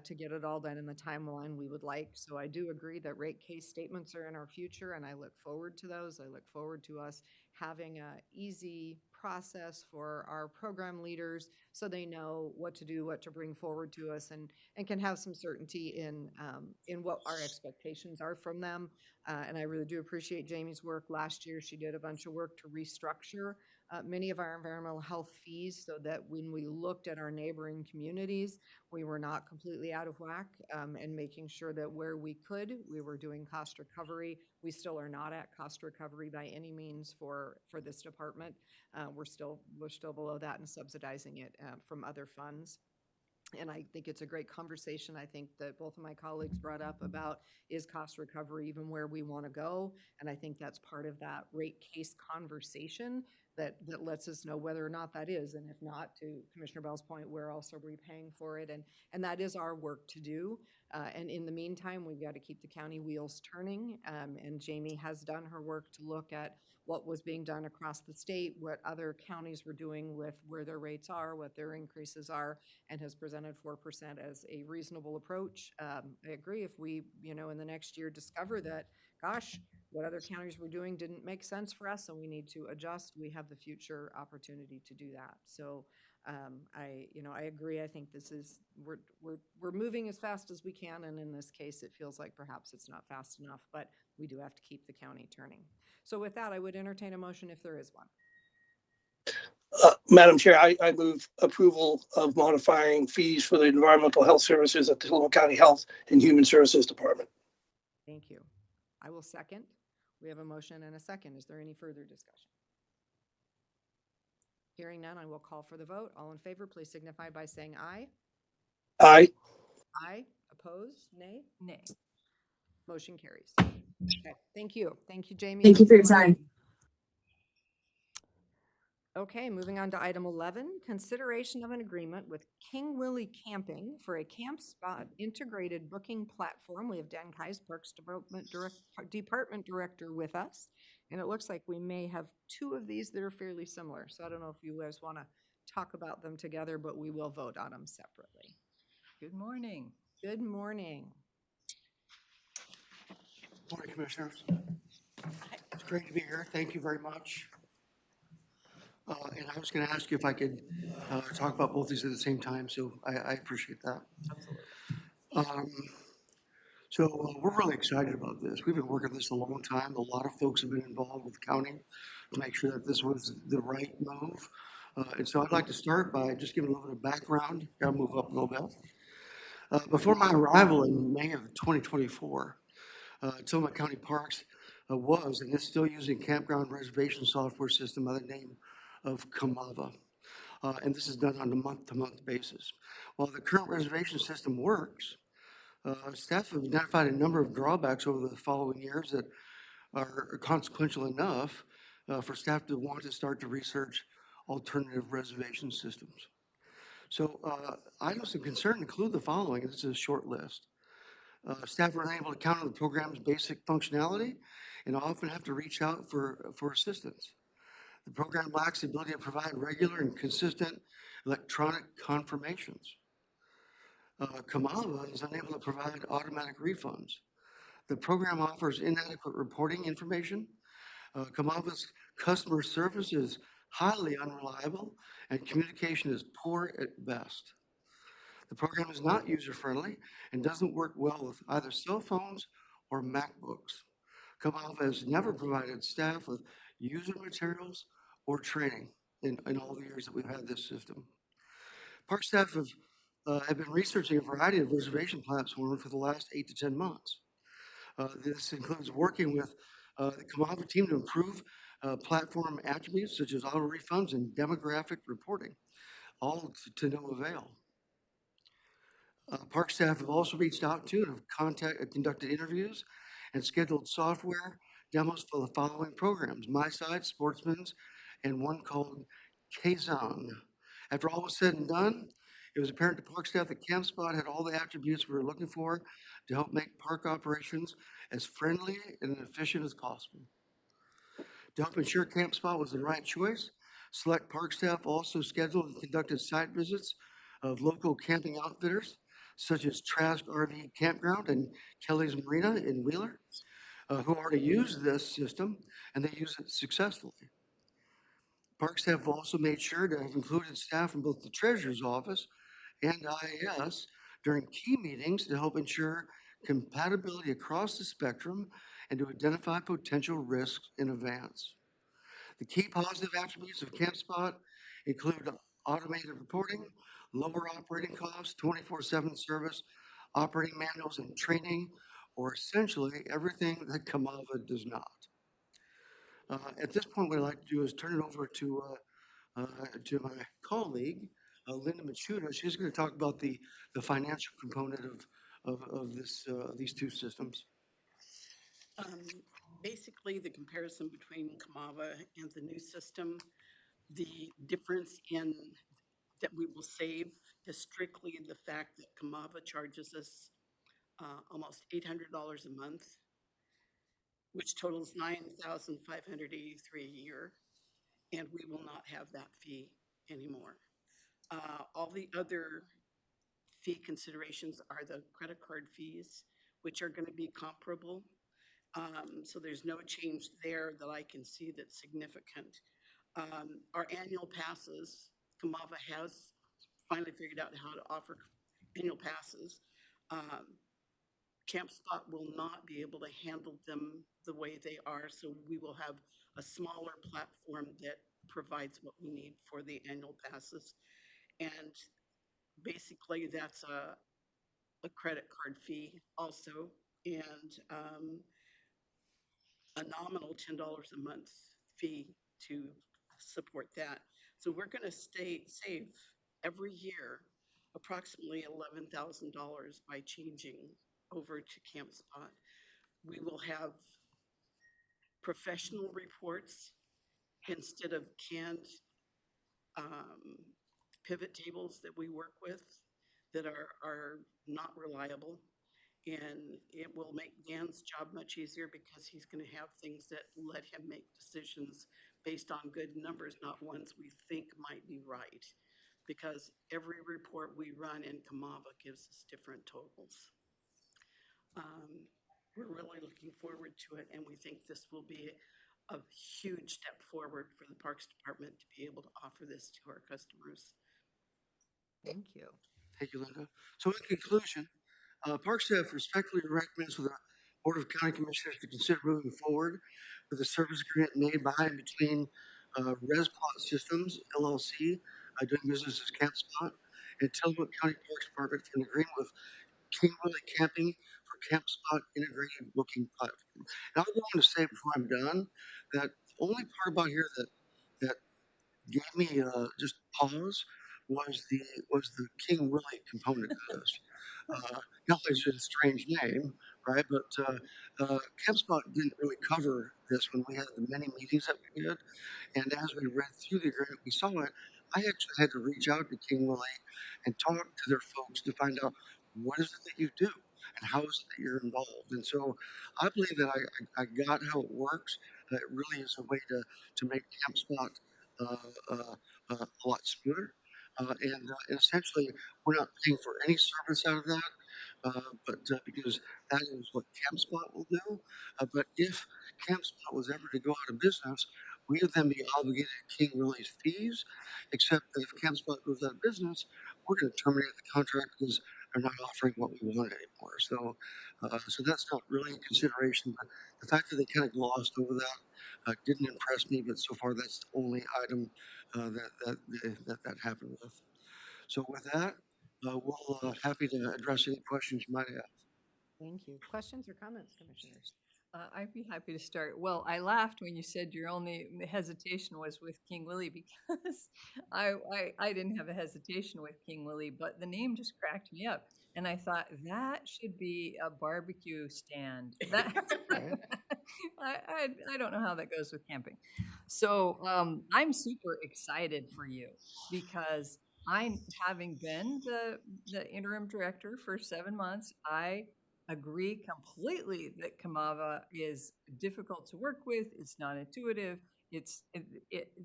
to get it all done in the timeline we would like. So I do agree that rate case statements are in our future, and I look forward to those. I look forward to us having an easy process for our program leaders so they know what to do, what to bring forward to us, and can have some certainty in what our expectations are from them. And I really do appreciate Jamie's work. Last year, she did a bunch of work to restructure many of our environmental health fees so that when we looked at our neighboring communities, we were not completely out of whack, and making sure that where we could, we were doing cost recovery. We still are not at cost recovery by any means for this department. We're still below that and subsidizing it from other funds. And I think it's a great conversation. I think that both of my colleagues brought up about, is cost recovery even where we want to go? And I think that's part of that rate case conversation that lets us know whether or not that is. And if not, to Commissioner Bell's point, where else are we paying for it? And that is our work to do. And in the meantime, we've got to keep the county wheels turning. And Jamie has done her work to look at what was being done across the state, what other counties were doing with where their rates are, what their increases are, and has presented 4% as a reasonable approach. I agree. If we, in the next year discover that, gosh, what other counties were doing didn't make sense for us and we need to adjust, we have the future opportunity to do that. So I agree. I think this is, we're moving as fast as we can. And in this case, it feels like perhaps it's not fast enough, but we do have to keep the county turning. So with that, I would entertain a motion if there is one. Madam Chair, I move approval of modifying fees for the environmental health services at the Salem County Health and Human Services Department. Thank you. I will second. We have a motion and a second. Is there any further discussion? Hearing none, I will call for the vote. All in favor, please signify by saying aye. Aye. Aye. Opposed? Nay? Nay. Motion carries. Okay. Thank you. Thank you, Jamie. Thank you for your time. Okay, moving on to item 11, consideration of an agreement with King Willie Camping for a camp spot integrated booking platform. We have Dan Kais, Parks Department Director, with us, and it looks like we may have two of these that are fairly similar. So I don't know if you guys want to talk about them together, but we will vote on them separately. Good morning. Good morning. Morning, Commissioners. It's great to be here. Thank you very much. And I was going to ask you if I could talk about both these at the same time, so I appreciate that. Um, we're really excited about this. We've been working this a long time. A lot of folks have been involved with the county to make sure that this was the right move. And so I'd like to start by just giving a little bit of background. Got to move up a little bit. Before my arrival in May of 2024, Tillamook County Parks was and is still using campground reservation software system by the name of Kamava. And this is done on a month-to-month basis. While the current reservation system works, staff have identified a number of drawbacks over the following years that are consequential enough for staff to want to start to research alternative reservation systems. So items of concern include the following, and this is a short list. Staff are unable to count on the program's basic functionality and often have to reach out for assistance. The program lacks the ability to provide regular and consistent electronic confirmations. Kamava is unable to provide automatic refunds. The program offers inadequate reporting information. Kamava's customer service is highly unreliable and communication is poor at best. The program is not user-friendly and doesn't work well with either cell phones or MacBooks. Kamava has never provided staff with user materials or training in all the years that we've had this system. Park staff have been researching a variety of reservation platforms for the last 8 to 10 months. This includes working with the Kamava team to improve platform attributes such as auto refunds and demographic reporting, all to no avail. Park staff have also reached out to and have conducted interviews and scheduled software demos for the following programs: MySide, Sportsman's, and one called Kazan. After all was said and done, it was apparent to park staff that CampSpot had all the attributes we were looking for to help make park operations as friendly and efficient as possible. To help ensure CampSpot was the right choice, select park staff also scheduled and conducted site visits of local camping outfitters, such as Trask RV Campground and Kelly's Marina in Wheeler, who already use this system, and they use it successfully. Park staff have also made sure to have included staff from both the Treasurer's Office and IAS during key meetings to help ensure compatibility across the spectrum and to identify potential risks in advance. The key positive attributes of CampSpot include automated reporting, lower operating costs, 24/7 service, operating manuals and training, or essentially everything that Kamava does not. At this point, what I'd like to do is turn it over to my colleague, Linda Machuda. She's going to talk about the financial component of these two systems. Basically, the comparison between Kamava and the new system, the difference in that we will save is strictly the fact that Kamava charges us almost $800 a month, which totals $9,583 a year, and we will not have that fee anymore. All the other fee considerations are the credit card fees, which are going to be comparable. So there's no change there that I can see that's significant. Our annual passes, Kamava has finally figured out how to offer annual passes. CampSpot will not be able to handle them the way they are, so we will have a smaller platform that provides what we need for the annual passes. And basically that's a credit card fee also, and a nominal $10 a month fee to support that. So we're going to save every year approximately $11,000 by changing over to CampSpot. We will have professional reports instead of canned pivot tables that we work with that are not reliable. And it will make Dan's job much easier because he's going to have things that let him make decisions based on good numbers, not ones we think might be right. Because every report we run in Kamava gives us different totals. we're really looking forward to it, and we think this will be a huge step forward for the Parks Department to be able to offer this to our customers. Thank you. Thank you, Linda. So in conclusion, Park staff respectfully recommends for the Board of County Commissioners to consider moving forward with a service agreement made by and between ResPlot Systems LLC, doing business as CampSpot, and Tillamook County Parks Department for an agreement with King Willie Camping for CampSpot integrated booking platform. And I'll go on to say before I'm done that the only part about here that gave me just pause was the King Willie component of this. Not that it's a strange name, right? But CampSpot didn't really cover this when we had the many meetings that we did. And as we read through the agreement, we saw it. I actually had to reach out to King Willie and talk to their folks to find out what is it that you do and how is it that you're involved. And so I believe that I got how it works. It really is a way to make CampSpot a lot smoother. And essentially, we're not paying for any service out of that, but because that is what CampSpot will do. But if CampSpot was ever to go out of business, we would then be obligated to King Willie's fees, except that if CampSpot goes out of business, we're going to terminate the contract because they're not offering what we want anymore. So that's not really a consideration, but the fact that they kind of glossed over that didn't impress me. But so far, that's the only item that happened with. So with that, we'll happy to address any questions you might have. Thank you. Questions or comments, commissioners? I'd be happy to start. Well, I laughed when you said your only hesitation was with King Willie because I didn't have a hesitation with King Willie, but the name just cracked me up. And I thought that should be a barbecue stand. That I don't know how that goes with camping. So I'm super excited for you because I, having been the interim director for 7 months, I agree completely that Kamava is difficult to work with. It's not intuitive.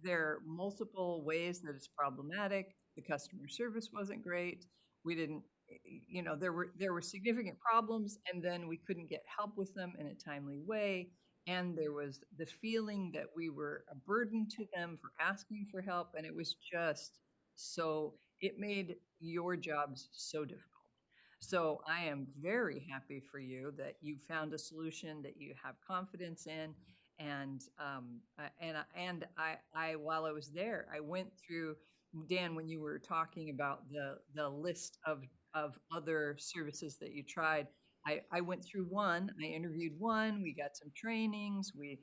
There are multiple ways that it's problematic. The customer service wasn't great. We didn't, there were significant problems, and then we couldn't get help with them in a timely way. And there was the feeling that we were a burden to them for asking for help, and it was just it made your jobs so difficult. So I am very happy for you that you found a solution that you have confidence in, and I while I was there, I went through, Dan, when you were talking about the list of other services that you tried. I went through one. I interviewed one. We got some trainings. We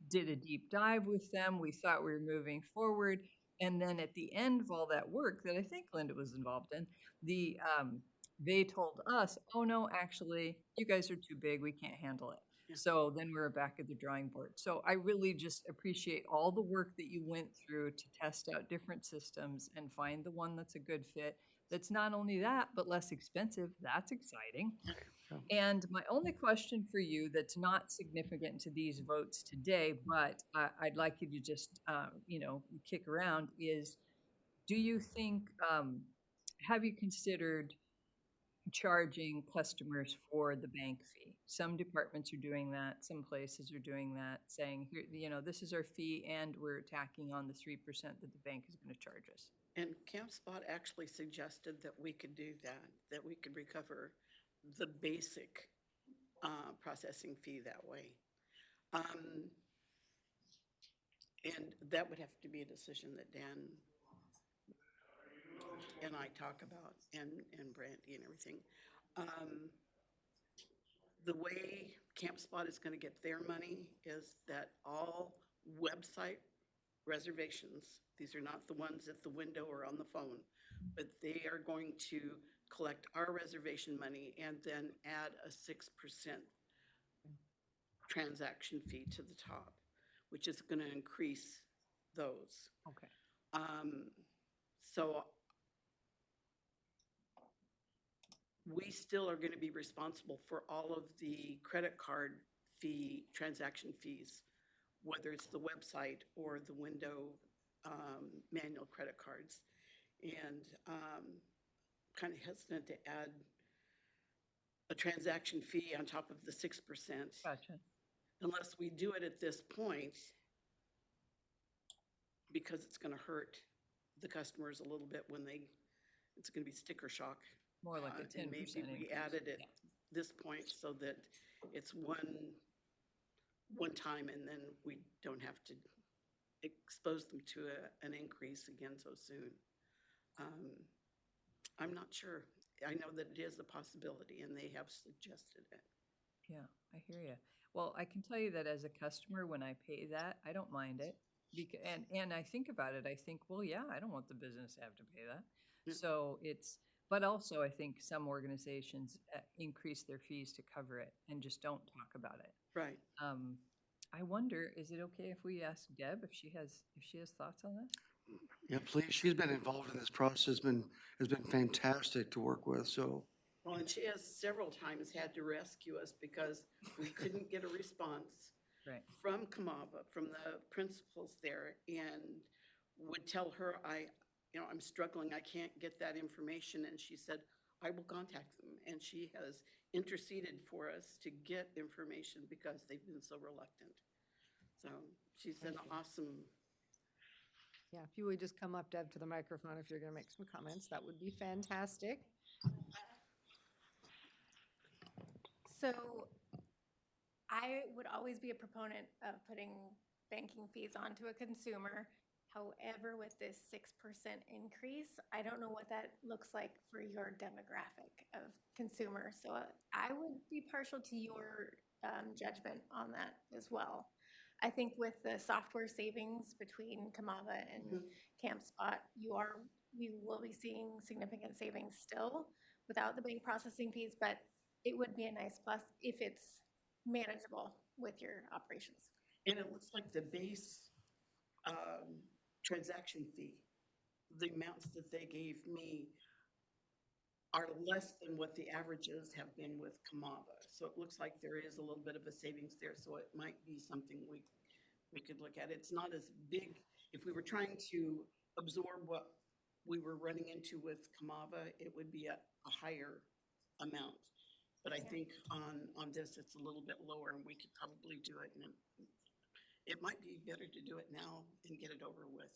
did a deep dive with them. We thought we were moving forward, and then at the end of all that work that I think Linda was involved in, they told us, oh no, actually, you guys are too big. We can't handle it. Yeah. So then we were back at the drawing board. So I really just appreciate all the work that you went through to test out different systems and find the one that's a good fit. That's not only that, but less expensive. That's exciting. And my only question for you that's not significant to these votes today, but I'd like you to just, kick around is, do you think, have you considered charging customers for the bank fee? Some departments are doing that. Some places are doing that, saying, here, this is our fee, and we're tacking on the 3% that the bank is going to charge us. And CampSpot actually suggested that we could do that we could recover the basic processing fee that way. And that would have to be a decision that Dan and I talk about, and Brandy and everything. The way CampSpot is going to get their money is that all website reservations, these are not the ones at the window or on the phone, but they are going to collect our reservation money and then add a 6% transaction fee to the top, which is going to increase those. Okay. So we still are going to be responsible for all of the credit card fee, transaction fees, whether it's the website or the window manual credit cards. And kind of hesitant to add a transaction fee on top of the 6%. Gotcha. Unless we do it at this point, because it's gonna hurt the customers a little bit when it's gonna be sticker shock. More like a And 10% maybe we increase. added it this point so that it's one time and then we don't have to expose them to an increase again so soon. I'm not sure. I know that it is a possibility and they have suggested it. Yeah, I hear you. Well, I can tell you that as a customer, when I pay that, I don't mind it. And I think about it, I think, well, yeah, I don't want the business to have to pay that. Yeah. So but also I think some organizations increase their fees to cover it and just don't talk about it. Right. I wonder, is it okay if we ask Deb if she has thoughts on that? Yeah, please. She's been involved in this process, has been fantastic to work with, so. Well, and she has several times had to rescue us because we couldn't get a response Right. from Kamava, from the principals there, and would tell her, I'm struggling, I can't get that information, and she said, I will contact them, and she has interceded for us to get information because they've been so reluctant. So she's an awesome. Yeah, if you would just come up, Deb, to the microphone if you're going to make some comments, that would be fantastic. So I would always be a proponent of putting banking fees onto a consumer. However, with this 6% increase, I don't know what that looks like for your demographic of consumers. So I would be partial to your judgment on that as well. I think with the software savings between Kamava and CampSpot, we will be seeing significant savings still without the bank processing fees, but it would be a nice plus if it's manageable with your operations. And it looks like the base transaction fee, the amounts that they gave me are less than what the averages have been with Kamava. So it looks like there is a little bit of a savings there, so it might be something we could look at. It's not as big. If we were trying to absorb what we were running into with Kamava, it would be a higher amount. But I think on this, it's a little bit lower and we could probably do it. And it might be better to do it now and get it over with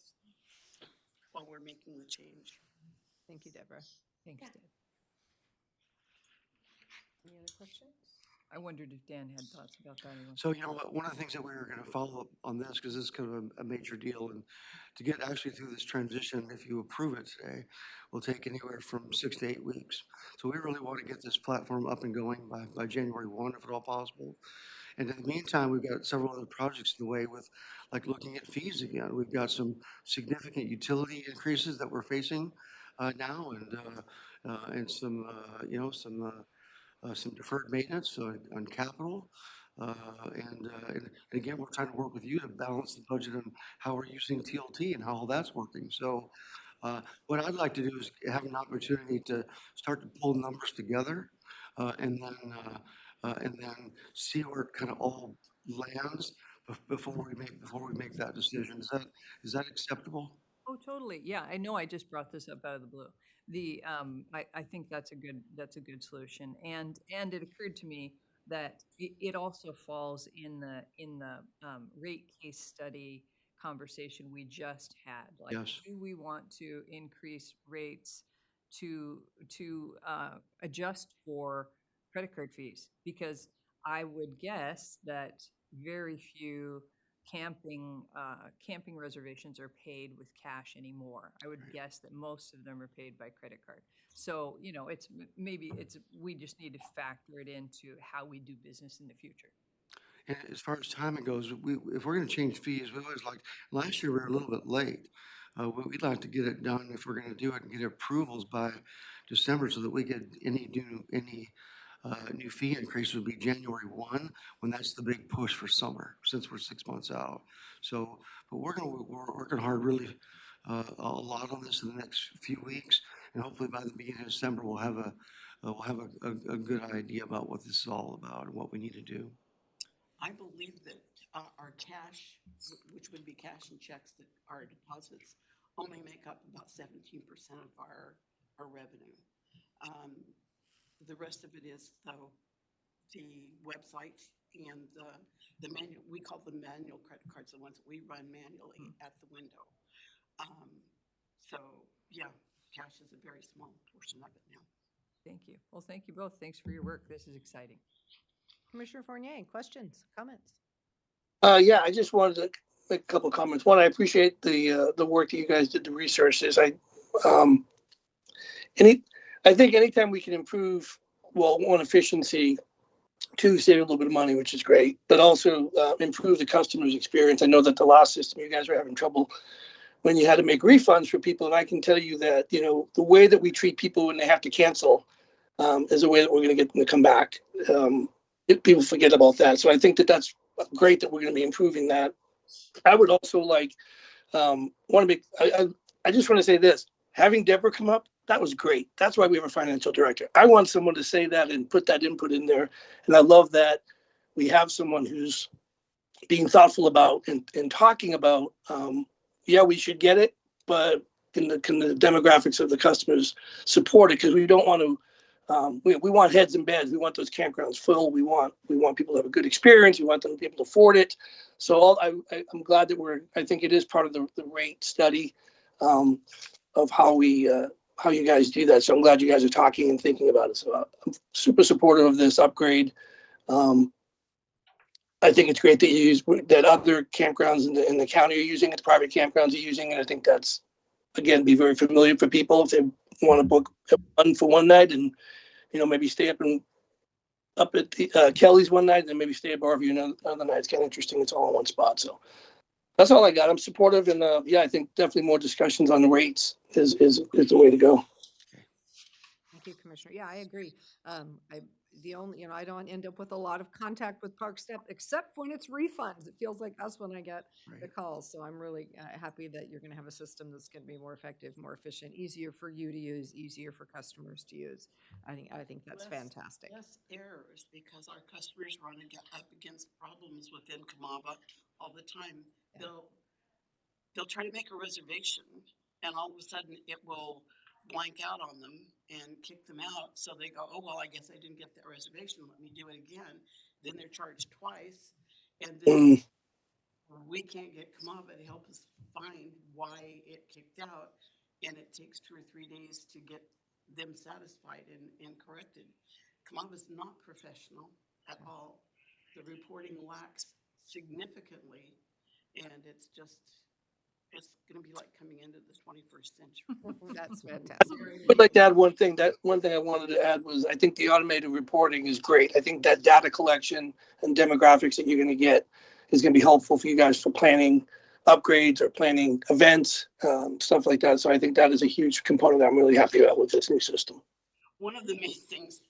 while we're making the change. Thank you, Deborah. Thanks, Yeah. Deb. Any other questions? I wondered if Dan had thoughts about that. So, you know what, one of the things that we were going to follow up on this, because this is kind of a major deal, and to get actually through this transition, if you approve it today, will take anywhere from 6 to 8 weeks. So we really want to get this platform up and going by January 1, if at all possible. And in the meantime, we've got several other projects in the way with, like, looking at fees again. We've got some significant utility increases that we're facing now, and some, some deferred maintenance on capital. And again, we're trying to work with you to balance the budget and how we're using TLT and how all that's working. So what I'd like to do is have an opportunity to start to pull numbers together and then see where it kind of all lands before we make that decision. Is that acceptable? Oh, totally. Yeah, I know I just brought this up out of the blue. I think that's a good solution. And it occurred to me that it also falls in the rate case study conversation we just had. Like, Yes. do we want to increase rates to adjust for credit card fees? Because I would guess that very few camping reservations are paid with cash anymore. I would guess that most of them are paid by credit card. So, we just need to factor it into how we do business in the future. And as far as timing goes, if we're going to change fees, we always like, last year we were a little bit late. We'd like to get it done if we're going to do it and get approvals by December so that we get any new fee increase would be January 1, when that's the big push for summer, since we're 6 months out. So, but we're working hard really a lot on this in the next few weeks, and hopefully by the beginning of December we'll have a good idea about what this is all about and what we need to do. I believe that our cash, which would be cash and checks, that our deposits only make up about 17% of our revenue. The rest of it is the website and the manual, we call them manual credit cards, the ones that we run manually at the window. So yeah, cash is a very small portion of it now. Thank you. Well, thank you both. Thanks for your work. This is exciting. Commissioner Fournier, questions, comments? Yeah, I just wanted to make a couple of comments. One, I appreciate the work that you guys did, the researches. I think anytime we can improve, well, one, efficiency, two, save a little bit of money, which is great, but also improve the customer's experience. I know that the last system, you guys were having trouble when you had to make refunds for people. And I can tell you that, the way that we treat people when they have to cancel is a way that we're going to get them to come back. People forget about that. So I think that that's great that we're going to be improving that. I would also I just want to say this, having Deborah come up, that was great. That's why we have a financial director. I want someone to say that and put that input in there. And I love that we have someone who's being thoughtful about and talking about, yeah, we should get it, but can the demographics of the customers support it? Because we don't want to, we want heads in beds. We want those campgrounds full. We want people to have a good experience. We want them to be able to afford it. So I'm glad that I think it is part of the rate study of how you guys do that. So I'm glad you guys are talking and thinking about it. So I'm super supportive of this upgrade. I think it's great that other campgrounds in the county are using it, the private campgrounds are using it. I think that's, again, be very familiar for people if they want to book one for one night and, maybe stay up at the, Kelly's one night and then maybe stay at Barview another night. It's kind of interesting. It's all in one spot. So that's all I got. I'm supportive. And yeah, I think definitely more discussions on the rates is the way to go. Thank you, Commissioner. Yeah, I agree. I don't end up with a lot of contact with Park Step except when it's refunds. It feels like that's when I get the calls. So I'm really happy that you're going to have a system that's going to be more effective, more efficient, easier for you to use, easier for customers to use. I think that's fantastic. Less errors because our customers run up against problems within Camava all the time. Yeah. They'll try to make a reservation and all of a sudden it will blank out on them and kick them out. So they go, oh, well, I guess I didn't get that reservation. Let me do it again. Then they're charged twice. And then we can't get Camava to help us find why it kicked out. And it takes 2 or 3 days to get them satisfied and corrected. Camava is not professional at all. The reporting lacks significantly. And it's going to be like coming into the 21st century. That's fantastic. I would like to add one thing. One thing I wanted to add was I think the automated reporting is great. I think that data collection and demographics that you're going to get is going to be helpful for you guys for planning upgrades or planning events, stuff like that. So I think that is a huge component that I'm really happy about with this new system. One of the main things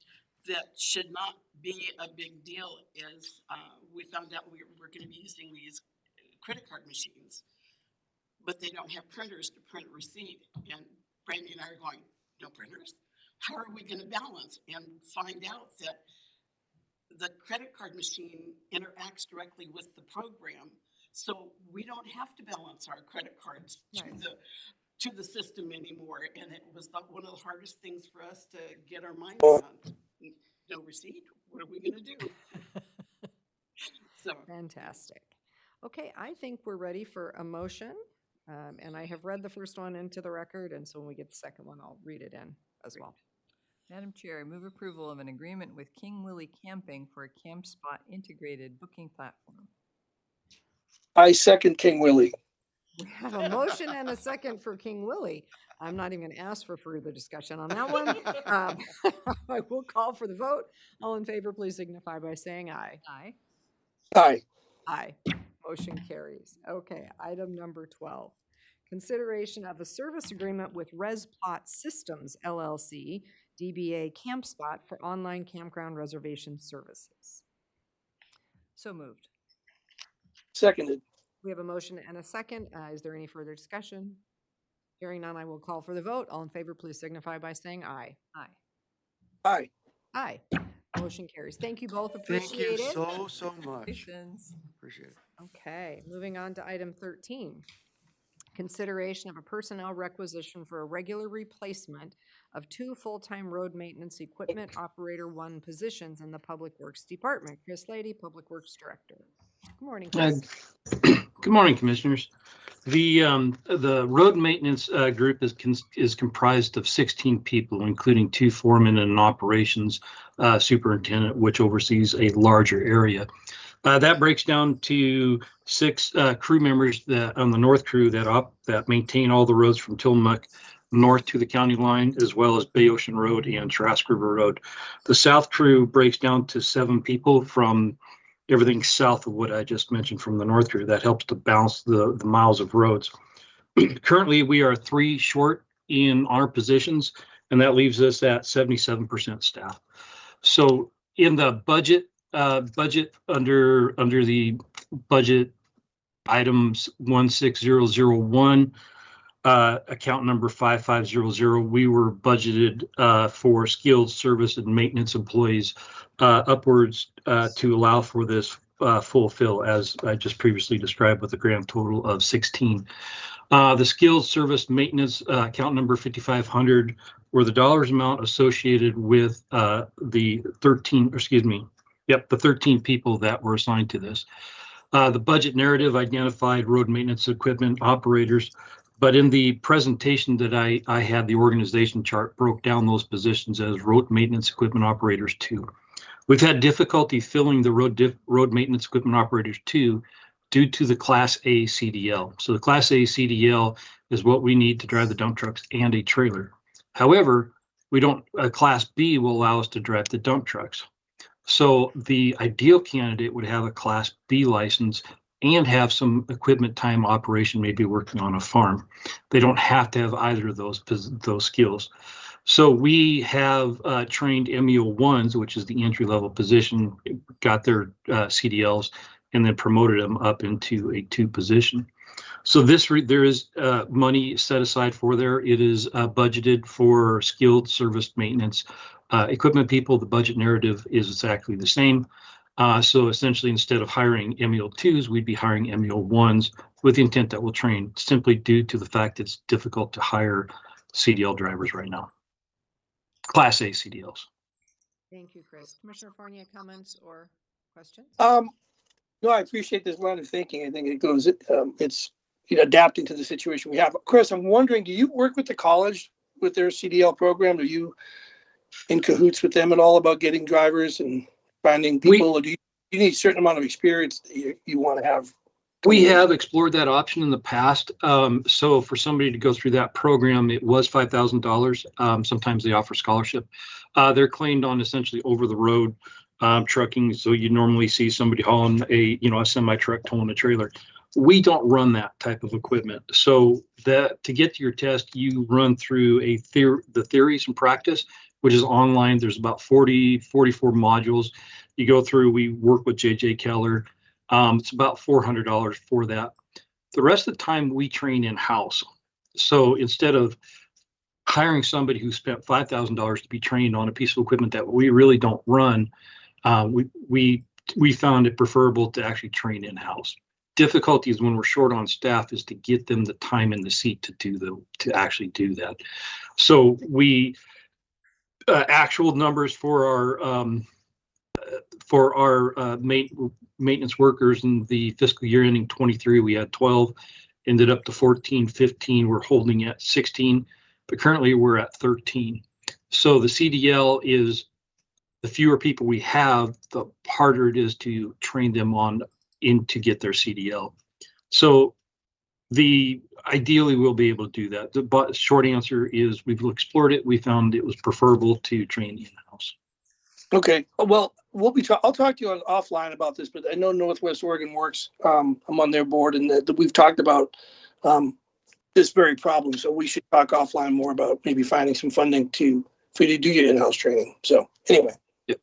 that should not be a big deal is we found out we're going to be using these credit card machines, but they don't have printers to print a receipt. And Brandy and I are going, no printers? How are we going to balance and find out that the credit card machine interacts directly with the program? So we don't have to balance our credit cards to the system anymore. And it was one of the hardest things for us to get our minds around. No receipt? What are we going to do? So fantastic. Okay, I think we're ready for a motion. And I have read the first one into the record, and so when we get the second one, I'll read it in as well. Madam Chair, I move approval of an agreement with King Willie Camping for a CampSpot integrated booking platform. I second King Willie. We have a motion and a second for King Willie. I'm not even going to ask for further discussion on that one. I will call for the vote. All in favor, please signify by saying aye. Aye. Aye. Aye. Motion carries. Okay, item number 12. Consideration of a service agreement with ResPlot Systems, LLC, DBA CampSpot for online campground reservation services. So moved. Seconded. We have a motion and a second. Is there any further discussion? Hearing none, I will call for the vote. All in favor, please signify by saying aye. Aye. Aye. Aye. Motion carries. Thank you both. Appreciate Thank you it. so much. Appreciate it. Okay, moving on to item 13. Consideration of a personnel requisition for a regular replacement of 2 full-time road maintenance equipment operator 1 positions in the Public Works Department. Chris Lady, Public Works Director. Good morning, Chris. Good morning, Commissioners. The road maintenance group is comprised of 16 people, including 2 foremen and an operations superintendent, which oversees a larger area. That breaks down to 6 crew members that on the north crew that maintain all the roads from Tillamook north to the county line, as well as Bay Ocean Road and Trask River Road. The south crew breaks down to 7 people from everything south of what I just mentioned from the north crew. That helps to balance the miles of roads. Currently, we are 3 short in our positions, and that leaves us at 77% staff. So in the budget under the budget items 16001, account number 5500, we were budgeted for skilled service and maintenance employees upwards to allow for this fulfill, as I just previously described, with a grand total of 16. The skilled service maintenance account number 5500 were the dollars amount associated with the 13 people that were assigned to this. The budget narrative identified road maintenance equipment operators, but in the presentation that I had, the organization chart broke down those positions as road maintenance equipment operators 2. We've had difficulty filling the road maintenance equipment operators 2 due to the Class A CDL. So the Class A CDL is what we need to drive the dump trucks and a trailer. However, a Class B will allow us to drive the dump trucks. So the ideal candidate would have a Class B license and have some equipment time operation, maybe working on a farm. They don't have to have either of those skills. So we have trained MEO1s, which is the entry-level position, got their CDLs, and then promoted them up into a 2 position. So there is money set aside for there. It is budgeted for skilled service maintenance equipment people. The budget narrative is exactly the same. So essentially, instead of hiring MEO2s, we'd be hiring MEO1s with the intent that we'll train, simply due to the fact it's difficult to hire CDL drivers right now. Class A CDLs. Thank you, Chris. Commissioner Fournier, comments or questions? No, I appreciate this line of thinking. I think it goes, it's adapting to the situation we have. Chris, I'm wondering, do you work with the college with their CDL program? Are you in cahoots with them at all about getting drivers and finding people? Or do you need a certain amount of experience that you want to have? We have explored that option in the past. So for somebody to go through that program, it was $5,000. Sometimes they offer scholarship. They're claimed on essentially over the road trucking. So you normally see somebody hauling a semi truck towing a trailer. We don't run that type of equipment. So that to get to your test, you run through the theories and practice, which is online. There's about 44 modules you go through. We work with JJ Keller. It's about $400 for that. The rest of the time we train in-house. So instead of hiring somebody who spent $5,000 to be trained on a piece of equipment that we really don't run, we found it preferable to actually train in-house. Difficulties when we're short on staff is to get them the time in the seat to actually do that. So we actual numbers for our maintenance workers in the fiscal year ending 23, we had 12, ended up to 14, 15. We're holding at 16, but currently we're at 13. So the CDL is, the fewer people we have, the harder it is to train them to get their CDL. So ideally we'll be able to do that. The short answer is we've explored it. We found it was preferable to train in-house. Okay. Well, I'll talk to you offline about this, but I know Northwest Oregon Works. I'm on their board, and that we've talked about this very problem. So we should talk offline more about maybe finding some funding for you to do your in-house training. So anyway, yep.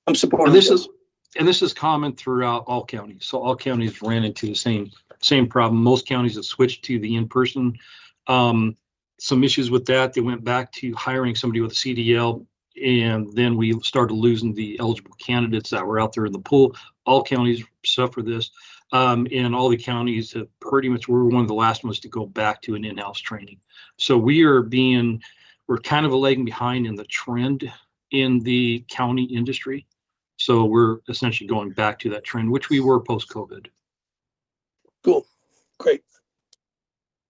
I'm supporting this. This is common throughout all counties. So all counties ran into the same problem. Most counties have switched to the in-person. Some issues with that. They went back to hiring somebody with a CDL. And then we started losing the eligible candidates that were out there in the pool. All counties suffer this. And all the counties have pretty much, we're one of the last ones to go back to an in-house training. So we are being we're kind of lagging behind in the trend in the county industry. So we're essentially going back to that trend, which we were post-COVID. Cool. Great.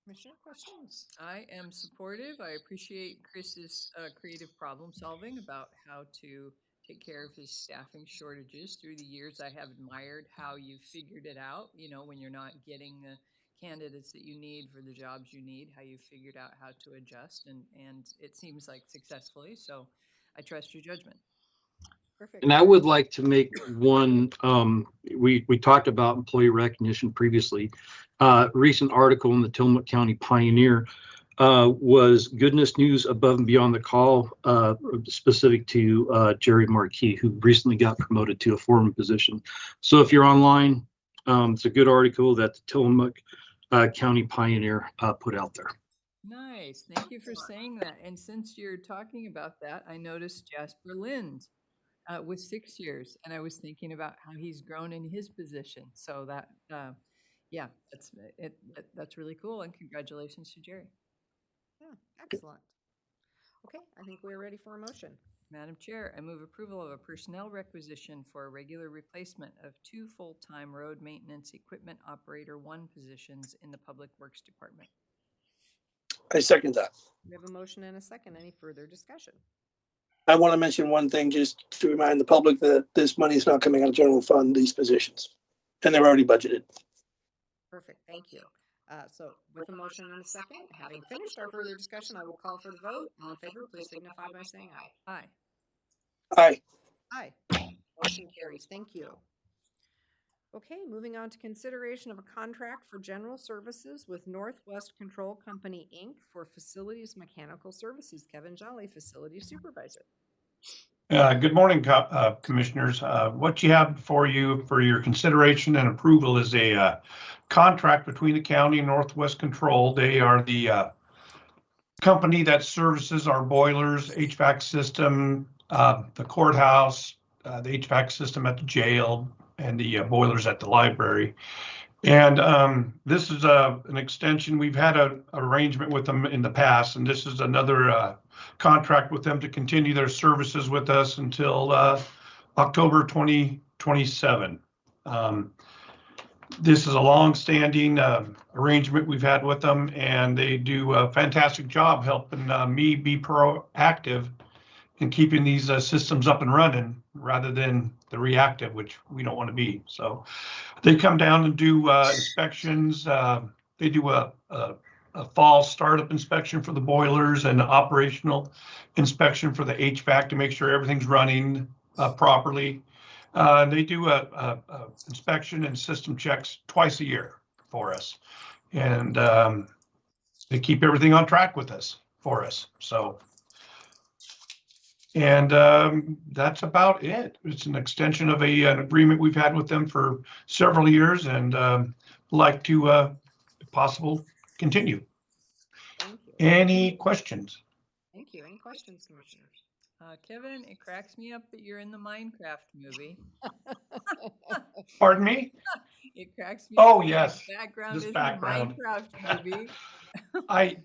Commissioner, questions? I am supportive. I appreciate Chris's creative problem solving about how to take care of his staffing shortages. Through the years, I have admired how you figured it out, you know, when you're not getting the candidates that you need for the jobs you need, how you figured out how to adjust, and it seems like successfully. So I trust your judgment. Perfect. And I would like to make one, we talked about employee recognition previously. Recent article in the Tillamook County Pioneer was goodness news above and beyond the call, specific to Jerry Marquis, who recently got promoted to a foreman position. So if you're online, it's a good article that the Tillamook County Pioneer put out there. Nice. Thank you for saying that. And since you're talking about that, I noticed Jasper Lind with 6 years, and I was thinking about how he's grown in his position. So that, yeah, that's really cool. And congratulations to Jerry. Yeah, excellent. Okay, I think we're ready for a motion. Madam Chair, I move approval of a personnel requisition for a regular replacement of 2 full-time road maintenance equipment operator 1 positions in the Public Works Department. I second that. We have a motion and a second. Any further discussion? I want to mention one thing just to remind the public that this money is not coming out of general fund, these positions, and they're already budgeted. Perfect, thank you. So with a motion and a second, having finished our further discussion, I will call for the vote. All in favor, please signify by saying aye. Aye. Aye. Aye. Motion carries. Thank you. Okay, moving on to consideration of a contract for general services with Northwest Control Company, Inc. for facilities mechanical services. Kevin Jolly, Facility Supervisor. Good morning, Commissioners. What you have before you for your consideration and approval is a contract between the county and Northwest Control. They are the company that services our boilers, HVAC system, the courthouse, the HVAC system at the jail, and the boilers at the library. And this is an extension. We've had an arrangement with them in the past, and this is another contract with them to continue their services with us until October 2027. This is a long-standing arrangement we've had with them, and they do a fantastic job helping me be proactive in keeping these systems up and running rather than the reactive, which we don't want to be. So they come down and do inspections. They do a fall startup inspection for the boilers and operational inspection for the HVAC to make sure everything's running properly. They do a inspection and system checks twice a year for us, and they keep everything on track with us for us. So, and that's about it. It's an extension of an agreement we've had with them for several years, and like to, if possible, continue. Thank you. Any questions? Thank you. Any questions, Commissioners? Kevin, it cracks me up that you're in the Minecraft movie. Pardon me? It cracks me Oh, up. yes. Your background This is background. the Minecraft movie. I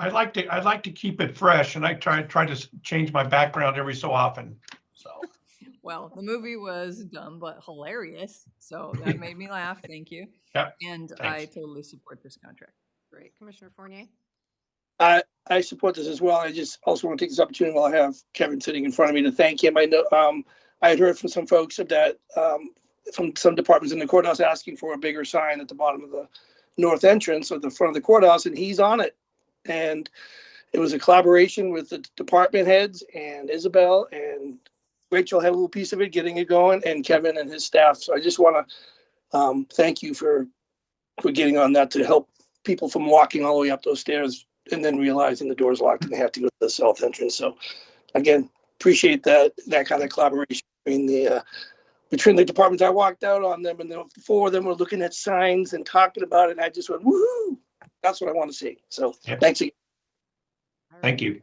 like to keep it fresh, and I try to change my background every so often. So Well, the movie was dumb but hilarious, so that made me laugh. Thank you. Yep. And Thanks. I totally support this contract. Great. Commissioner Fournier? I support this as well. I just also want to take this opportunity while I have Kevin sitting in front of me to thank him. I know I had heard from some folks that from some departments in the courthouse asking for a bigger sign at the bottom of the north entrance or the front of the courthouse, and he's on it. And it was a collaboration with the department heads and Isabel, and Rachel had a little piece of it getting it going, and Kevin and his staff. So I just want to thank you for getting on that to help people from walking all the way up those stairs and then realizing the door's locked and they have to go to the south entrance. So again, appreciate that kind of collaboration between the departments. I walked out on them, and the 4 of them were looking at signs and talking about it. And I just went, woohoo! That's what I want to see. So Thanks again. Thank you.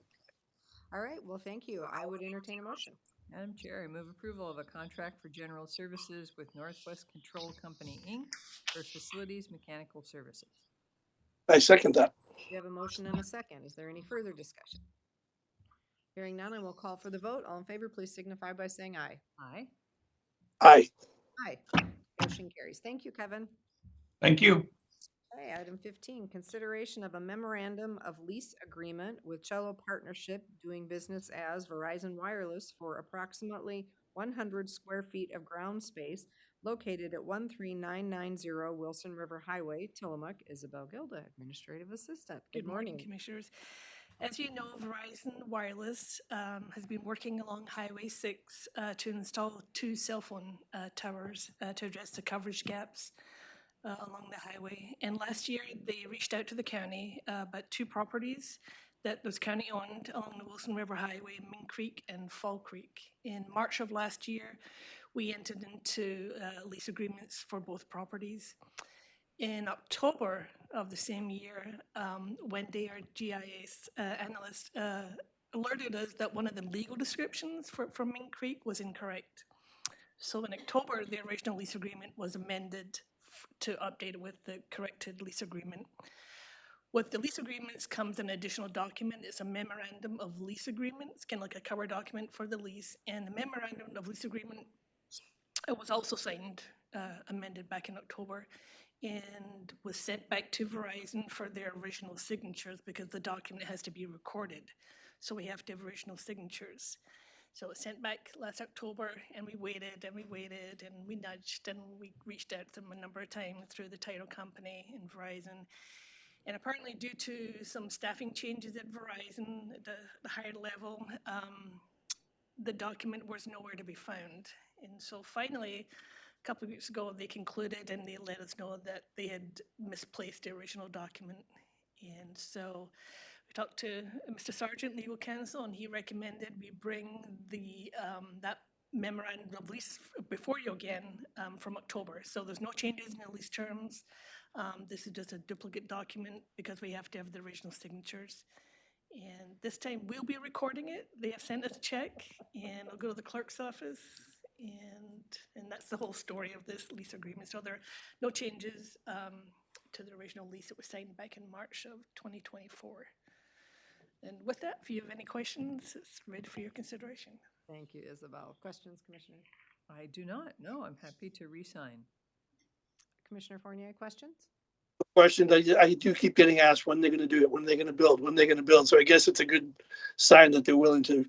All right. Well, thank you. I would entertain a motion. Madam Chair, I move approval of a contract for general services with Northwest Control Company, Inc. for facilities mechanical services. I second that. We have a motion and a second. Is there any further discussion? Hearing none, I will call for the vote. All in favor, please signify by saying aye. Aye. Aye. Aye. Motion carries. Thank you, Kevin. Thank you. Okay, item 15, consideration of a memorandum of lease agreement with Cello Partnership doing business as Verizon Wireless for approximately 100 square feet of ground space located at 13990 Wilson River Highway, Tillamook. Isabel Gilda, Administrative Assistant. Good morning, Commissioners. As you know, Verizon Wireless has been working along Highway 6 to install 2 cell phone towers to address the coverage gaps along the highway. And last year, they reached out to the county about 2 properties that was county owned along the Wilson River Highway, Mink Creek and Fall Creek. In March of last year, we entered into lease agreements for both properties. In October of the same year, Wendy, our GIS analyst, alerted us that one of the legal descriptions for Mink Creek was incorrect. So in October, the original lease agreement was amended to update it with the corrected lease agreement. With the lease agreements comes an additional document. It's a memorandum of lease agreement. It's kind of like a cover document for the lease. And the memorandum of lease agreement was also signed, amended back in October, and was sent back to Verizon for their original signatures because the document has to be recorded. So we have to have original signatures. So it sent back last October, and we waited and we waited and we nudged and we reached out to them a number of times through the title company and Verizon. And apparently due to some staffing changes at Verizon at the higher level, the document was nowhere to be found. And so finally, a couple of weeks ago, they concluded and they let us know that they had misplaced the original document. And so we talked to Mr. Sargent, legal counsel, and he recommended we bring the that memorandum of lease before you again from October. So there's no changes in the lease terms. This is just a duplicate document because we have to have the original signatures. And this time we'll be recording it. They have sent us a check, and I'll go to the clerk's office, and that's the whole story of this lease agreement. So there are no changes to the original lease that was signed back in March of 2024. And with that, if you have any questions, it's ready for your consideration. Thank you, Isabel. Questions, Commissioner? I do not. No, I'm happy to re-sign. Commissioner Fournier, questions? Questions, I do keep getting asked when they're gonna do it, when they're gonna build, when they're gonna build. So I guess it's a good sign that they're willing to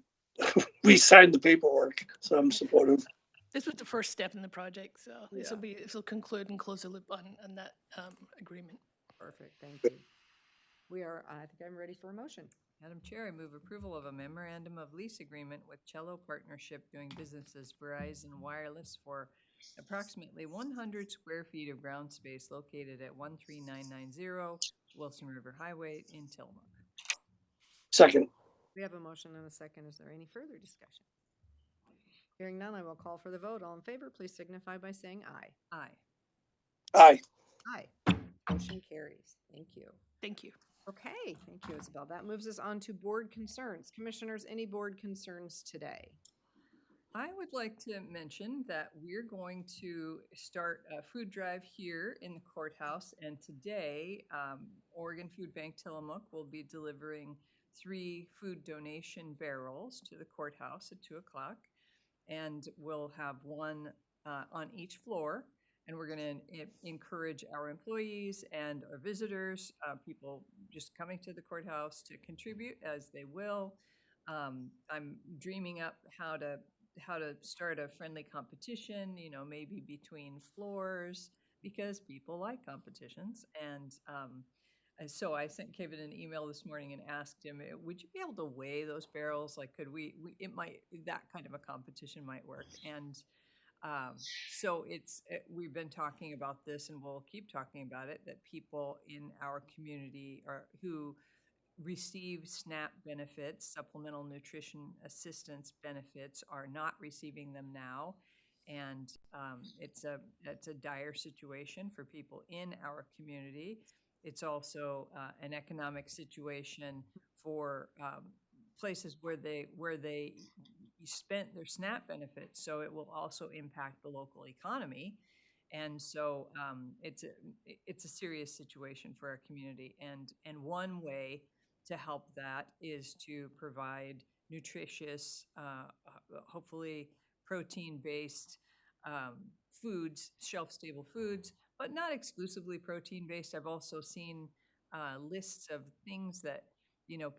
re-sign the paperwork. So I'm supportive. This was the first step in the project, so Yeah. this will conclude and close the loop on that agreement. Perfect, thank you. We are, I think I'm ready for a motion. Madam Chair, I move approval of a memorandum of lease agreement with Cello Partnership doing business as Verizon Wireless for approximately 100 square feet of ground space located at 13990 Wilson River Highway in Tillamook. Second. We have a motion and a second. Is there any further discussion? Hearing none, I will call for the vote. All in favor, please signify by saying aye. Aye. Aye. Aye. Motion carries. Thank you. Thank you. Okay, thank you, Isabel. That moves us on to board concerns. Commissioners, any board concerns today? I would like to mention that we're going to start a food drive here in the courthouse. And today, Oregon Food Bank Tillamook will be delivering 3 food donation barrels to the courthouse at 2 o'clock. And we'll have one on each floor. And we're going to encourage our employees and our visitors, people just coming to the courthouse, to contribute as they will. I'm dreaming up how to start a friendly competition, you know, maybe between floors, because people like competitions. And so I sent Kevin an email this morning and asked him, would you be able to weigh those barrels? Like, could that kind of a competition might work. And so we've been talking about this, and we'll keep talking about it, that people in our community who receive SNAP benefits, supplemental nutrition assistance benefits, are not receiving them now. And it's a dire situation for people in our community. It's also an economic situation for places where they spent their SNAP benefits. So it will also impact the local economy. And so it's a serious situation for our community. And one way to help that is to provide nutritious, hopefully protein-based foods, shelf-stable foods, but not exclusively protein-based. I've also seen lists of things that,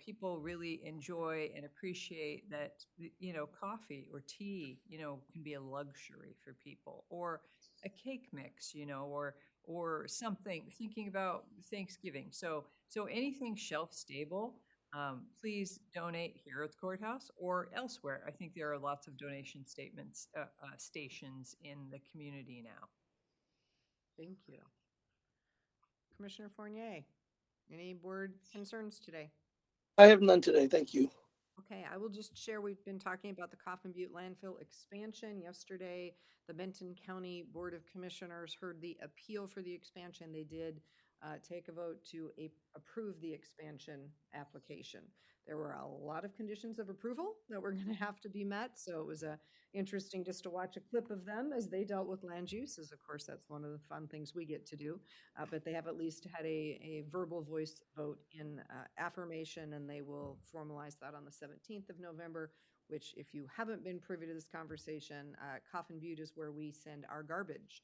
people really enjoy and appreciate that, coffee or tea, can be a luxury for people, or a cake mix, or something, thinking about Thanksgiving. So anything shelf stable, please donate here at the courthouse or elsewhere. I think there are lots of donation stations in the community now. Thank you. Commissioner Fournier, any board concerns today? I have none today. Thank you. Okay, I will just share, we've been talking about the Coffin Butte landfill expansion. Yesterday, the Benton County Board of Commissioners heard the appeal for the expansion. They did take a vote to approve the expansion application. There were a lot of conditions of approval that were going to have to be met, so it was interesting just to watch a clip of them as they dealt with land use, as of course that's one of the fun things we get to do. But they have at least had a verbal voice vote in affirmation, and they will formalize that on the 17th of November, which, if you haven't been privy to this conversation, Coffin Butte is where we send our garbage.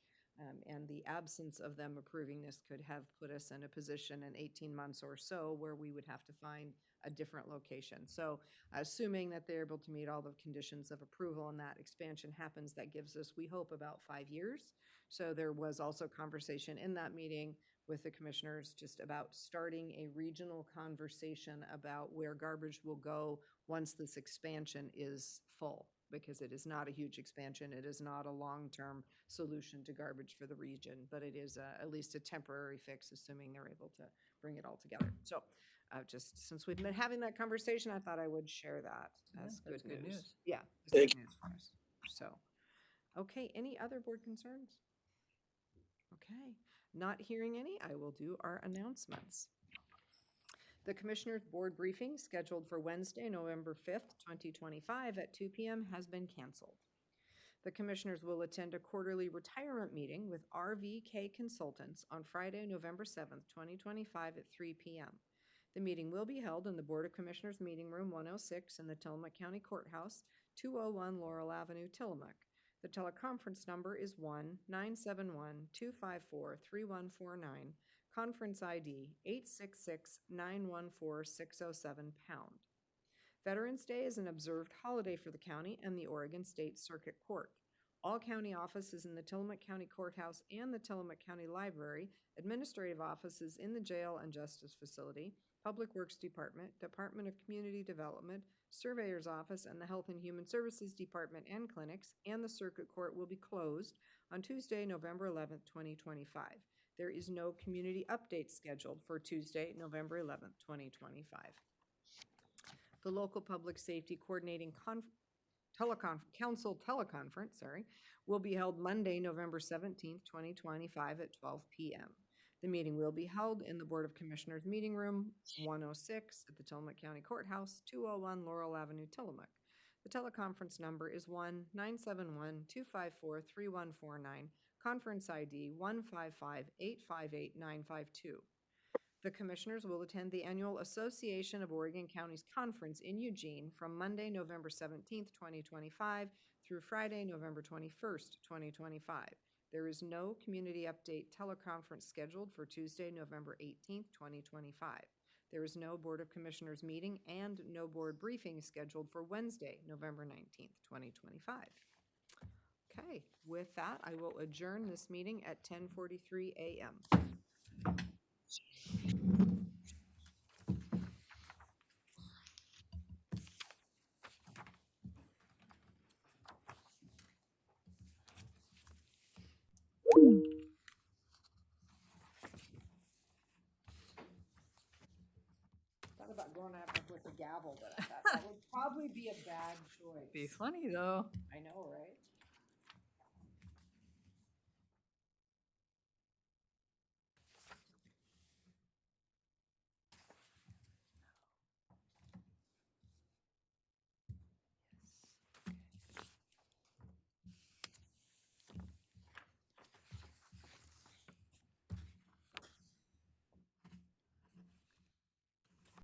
And the absence of them approving this could have put us in a position in 18 months or so where we would have to find a different location. So assuming that they're able to meet all the conditions of approval and that expansion happens, that gives us, we hope, about 5 years. So there was also conversation in that meeting with the commissioners just about starting a regional conversation about where garbage will go once this expansion is full, because it is not a huge expansion. It is not a long-term solution to garbage for the region, but it is at least a temporary fix, assuming they're able to bring it all together. So just since we've been having that conversation, I thought I would share that as that's good good news. news. Yeah, it's Thank good news for us. So, okay, any other board concerns? Okay, not hearing any, I will do our announcements. The Commissioners' Board briefing scheduled for Wednesday, November 5th, 2025 at 2 p.m. has been canceled. The Commissioners will attend a quarterly retirement meeting with RVK Consultants on Friday, November 7th, 2025 at 3 p.m. The meeting will be held in the Board of Commissioners Meeting Room 106 in the Tillamook County Courthouse, 201 Laurel Avenue, Tillamook. The teleconference number is 1-971-254-3149. Conference ID 866-914-607#. Veterans Day is an observed holiday for the county and the Oregon State Circuit Court. All county offices in the Tillamook County Courthouse and the Tillamook County Library, administrative offices in the jail and justice facility, Public Works Department, Department of Community Development, Surveyor's Office, and the Health and Human Services Department and clinics, and the Circuit Court will be closed on Tuesday, November 11th, 2025. There is no community update scheduled for Tuesday, November 11th, 2025. The local public safety coordinating council teleconference, will be held Monday, November 17th, 2025 at 12 p.m. The meeting will be held in the Board of Commissioners Meeting Room 106 at the Tillamook County Courthouse, 201 Laurel Avenue, Tillamook. The teleconference number is 1-971-254-3149, conference ID 155-858-952. The Commissioners will attend the annual Association of Oregon Counties Conference in Eugene from Monday, November 17th, 2025 through Friday, November 21st, 2025. There is no community update teleconference scheduled for Tuesday, November 18th, 2025. There is no Board of Commissioners meeting and no board briefing scheduled for Wednesday, November 19th, 2025. Okay, with that, I will adjourn this meeting at 10:43 a.m. Thought about going up with the gavel, but I thought that would probably be a bad choice. Be funny though. I know, right?